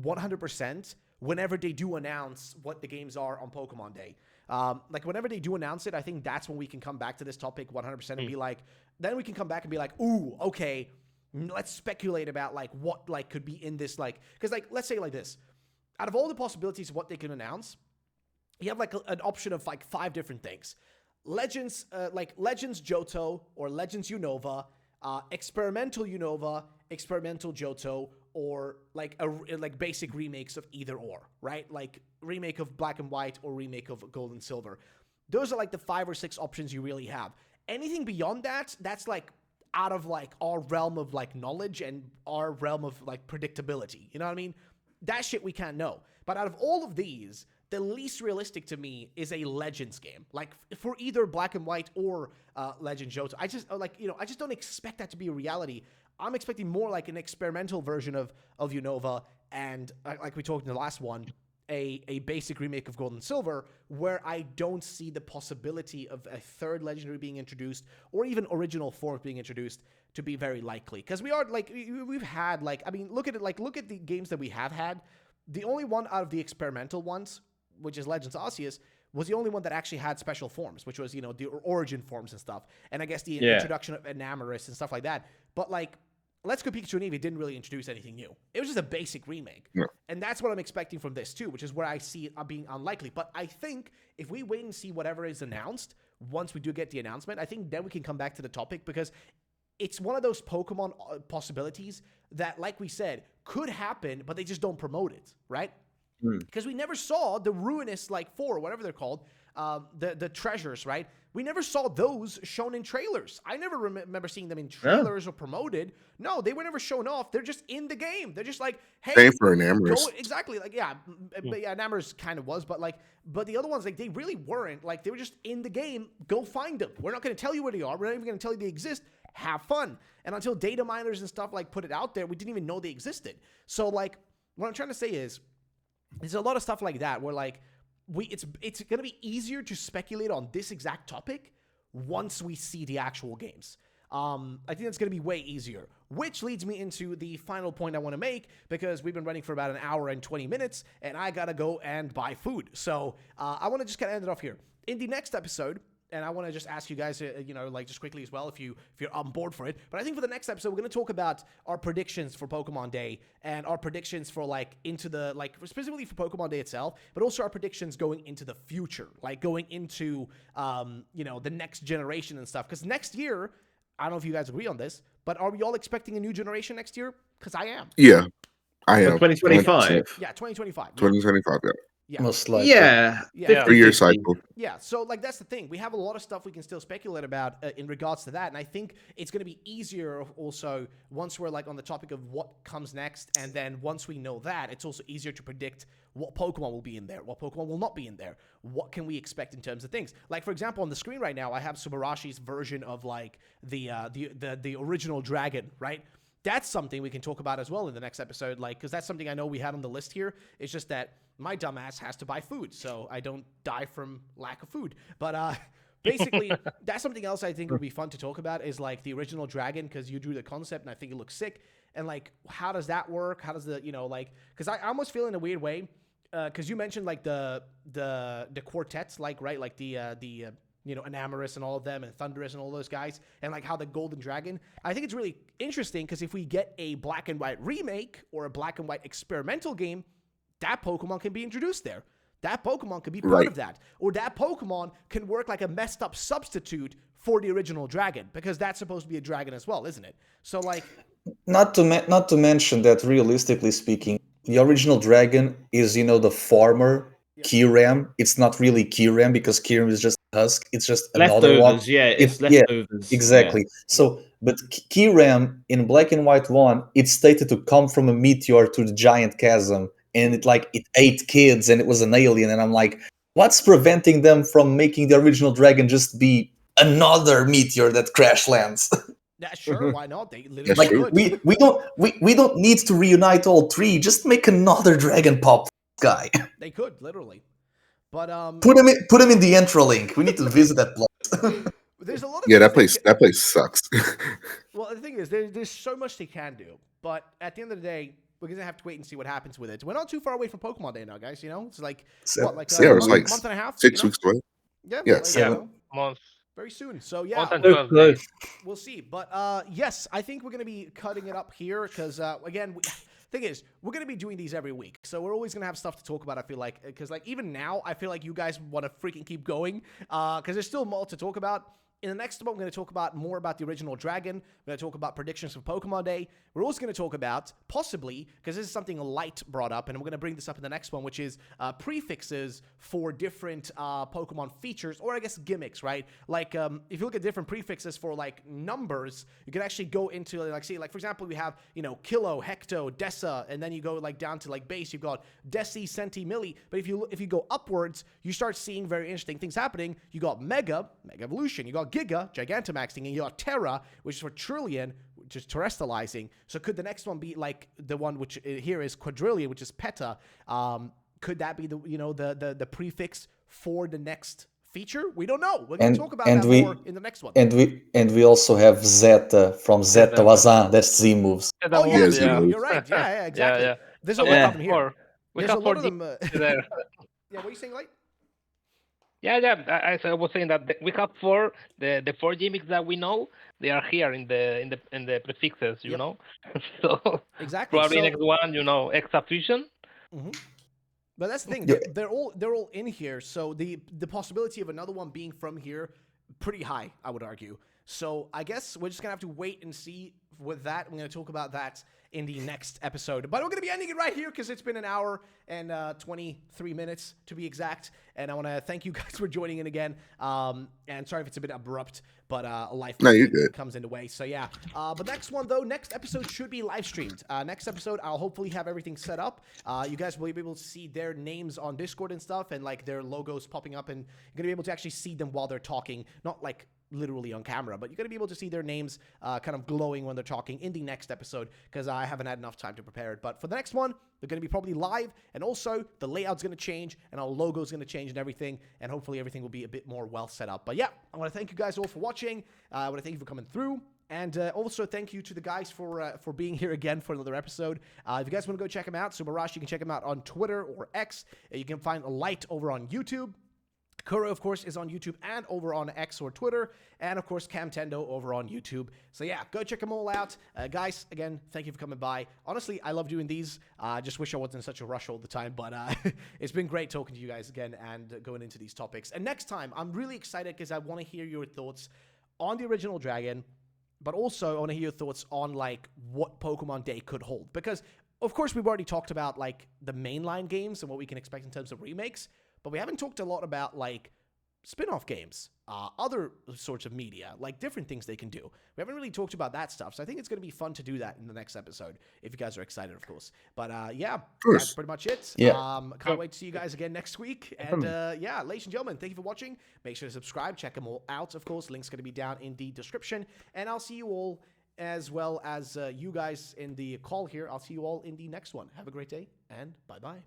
100% whenever they do announce what the games are on Pokemon Day. Like whenever they do announce it, I think that's when we can come back to this topic 100% and be like, then we can come back and be like, ooh, okay, let's speculate about like what like could be in this, like, because like let's say like this, out of all the possibilities of what they can announce, you have like an option of like 5 different things. Legends, like Legends Johto or Legends Unova, experimental Unova, experimental Johto, or like like basic remakes of either or, right? Like remake of Black and White or remake of Gold and Silver. Those are like the 5 or 6 options you really have. Anything beyond that, that's like out of like our realm of like knowledge and our realm of like predictability. You know what I mean? That shit we can't know. But out of all of these, the least realistic to me is a Legends game, like for either Black and White or Legend Johto. I just I just don't expect that to be a reality. I'm expecting more like an experimental version of Unova, and like we talked in the last one, a basic remake of Gold and Silver, where I don't see the possibility of a third legendary being introduced or even original forms being introduced to be very likely. Because we've had like, I mean, look at the games that we have had. The only one out of the experimental ones, which is Legends Arceus, was the only one that actually had special forms, which was, the origin forms and stuff. And I guess the introduction of Enamorus and stuff like that. But like, Let's Go Pikachu and Eevee didn't really introduce anything new. It was just a basic remake. Yeah. And that's what I'm expecting from this too, which is where I see it being unlikely. But I think if we wait and see whatever is announced, once we do get the announcement, I think then we can come back to the topic, because it's one of those Pokemon possibilities that, like we said, could happen, but they just don't promote it, right? Because we never saw the Ruinous, like 4, whatever they're called, the treasures, right? We never saw those shown in trailers. I never remember seeing them in trailers or promoted. No, they were never shown off. They're just in the game. They're just like, hey, same for Enamorus. Exactly. Like, yeah, Enamorus kind of was, but the other ones, like, they really weren't. Like, they were just in the game. Go find them. We're not going to tell you where they are. We're not even going to tell you they exist. Have fun. And until data miners and stuff like put it out there, we didn't even know they existed. So like, what I'm trying to say is, there's a lot of stuff like that where like it's going to be easier to speculate on this exact topic once we see the actual games. I think that's going to be way easier, which leads me into the final point I want to make, because we've been running for about an hour and 20 minutes and I got to go and buy food. So I want to just kind of end it off here. In the next episode, and I want to just ask you guys, like just quickly as well, if you're on board for it. But I think for the next episode, we're going to talk about our predictions for Pokemon Day and our predictions for like into the, like specifically for Pokemon Day itself, but also our predictions going into the future, like going into, the next generation and stuff. Because next year, I don't know if you guys agree on this, but are we all expecting a new generation next year? Because I am. Yeah, I am. 2025. Yeah, 2025. 2025, yeah. Yeah. Most likely. Yeah. Yeah. 3-year 50-50. cycle. Yeah, so like that's the thing. We have a lot of stuff we can still speculate about in regards to that, and I think it's going to be easier also once we're like on the topic of what comes next, and then once we know that, it's also easier to predict what Pokemon will be in there, what Pokemon will not be in there, what can we expect in terms of things. Like for example, on the screen right now, I have Subarashi's version of like the original dragon, right? That's something we can talk about as well in the next episode, like, because that's something I know we had on the list here. It's just that my dumbass has to buy food, so I don't die from lack of food. But basically, that's something else I think would be fun to talk about is like the original dragon, because you drew the concept and I think it looks sick. And like, how does that work? How does the, like, because I almost feel in a weird way, because you mentioned like the quartets, like, right, like the Enamorous and all of them, and Thunderous and all those guys, and like how the Golden Dragon. I think it's really interesting because if we get a black and white remake or a black and white experimental game, that Pokemon can be introduced there. That Pokemon can be part of that. Or that Pokemon can work like a messed up substitute for the original dragon, because that's supposed to be a dragon as well, isn't it? So like... Not to mention that realistically speaking, the original dragon is, the former Kyurem. It's not really Kyurem because Kyurem is just a husk. It's just another one. Leftovers, yeah, it's leftovers. Exactly. Yeah. So, but Kyurem in Black and White 1, it's stated to come from a meteor to the giant chasm, and it ate kids, and it was an alien. And I'm like, what's preventing them from making the original dragon just be another meteor that crash lands? Yeah, sure, why not? They literally Like could. we don't need to reunite all three. Just make another dragon pop guy. They could, literally. But Put him in the intro link. We need to visit that place. there's a lot of That things place sucks. Well, the thing is, there's so much they can do, but at the end of the day, we're gonna have to wait and see what happens with it. We're not too far away from Pokemon Day now, guys. It's like what, like it's like month and a half, 6 weeks away. Yeah, Yeah, like, 7. Month. very soon. So yeah, Month and So 12 close. days. we'll see. But yes, I think we're gonna be cutting it up here because again, thing is, we're gonna be doing these every week, so we're always gonna have stuff to talk about. I feel like because like even now, I feel like you guys want to freaking keep going because there's still more to talk about. In the next one, we're going to talk about more about the original dragon. We're going to talk about predictions for Pokemon Day. We're also going to talk about, possibly, because this is something Light brought up, and we're going to bring this up in the next one, which is prefixes for different Pokemon features, or I guess gimmicks, right? Like, if you look at different prefixes for, like, numbers, you can actually go into, like, see, like, for example, we have, Kilo, Hecto, Dessa, and then you go, like, down to, like, base, you've got Deci, Centi, Milli. But if you go upwards, you start seeing very interesting things happening. You got Mega Evolution. You got Giga, Gigantamaxing, and you got Terra, which is for Trillion, which is terrestrializing. So could the next one be like the one which here is Quadrillion, which is Peta? Could that be the prefix for the next feature? We don't know. We're going to talk about that more in the next one. And we also have Zeta from Zeta Wazan. That's Z moves. Oh yeah, yeah. you're right. Yeah, exactly. Yeah. There's a We lot have of them here. four. We There's have a four lot of them. there. Yeah, what are you saying, like? Yeah. I was saying that we have four. The four gimmicks that we know, they are here in the prefixes. You Yep. know, so Exactly. probably So- next one. Exa Fusion. But that's the thing; Yeah. they're all in here. So the possibility of another one being from here, pretty high, I would argue. So I guess we're just gonna have to wait and see with that. We're gonna talk about that in the next episode. But we're gonna be ending it right here because it's been an hour and 23 minutes to be exact. And I want to thank you guys for joining in again. And sorry if it's a bit abrupt, but life you're good. comes into way. So yeah. But next episode should be live streamed. Next episode, I'll hopefully have everything set up. You guys will be able to see their names on Discord and stuff, and like their logos popping up, and you're gonna be able to actually see them while they're talking, not like literally on camera, but you're going to be able to see their names kind of glowing when they're talking in the next episode because I haven't had enough time to prepare it. But for the next one, they're going to be probably live, and also the layout's going to change and our logo's going to change and everything, and hopefully everything will be a bit more well set up. But yeah, I want to thank you guys all for watching. I want to thank you for coming through. And also thank you to the guys for being here again for another episode. If you guys want to go check them out, Subarashi, you can check them out on Twitter or X. You can find Light over on YouTube. Kuro, of course, is on YouTube and over on X or Twitter. And, of course, Camtendo over on YouTube. So, yeah, go check them all out. Guys, again, thank you for coming by. Honestly, I love doing these. I just wish I wasn't in such a rush all the time. But it's been great talking to you guys again and going into these topics. And next time, I'm really excited because I want to hear your thoughts on the original Dragon. But also, I want to hear your thoughts on, like, what Pokemon Day could hold. Because of course, we've already talked about like the mainline games and what we can expect in terms of remakes, but we haven't talked a lot about like spin-off games, other sorts of media, like different things they can do. We haven't really talked about that stuff, so I think it's going to be fun to do that in the next episode, if you guys are excited, of course. But yeah, that's pretty much it. Yeah. Can't wait to see you guys again next week. And yeah, ladies and gentlemen, thank you for watching. Make sure to subscribe, check them all out, of course. Link's going to be down in the description. And I'll see you all, as well as you guys in the call here. I'll see you all in the next one. Have a great day, and bye-bye.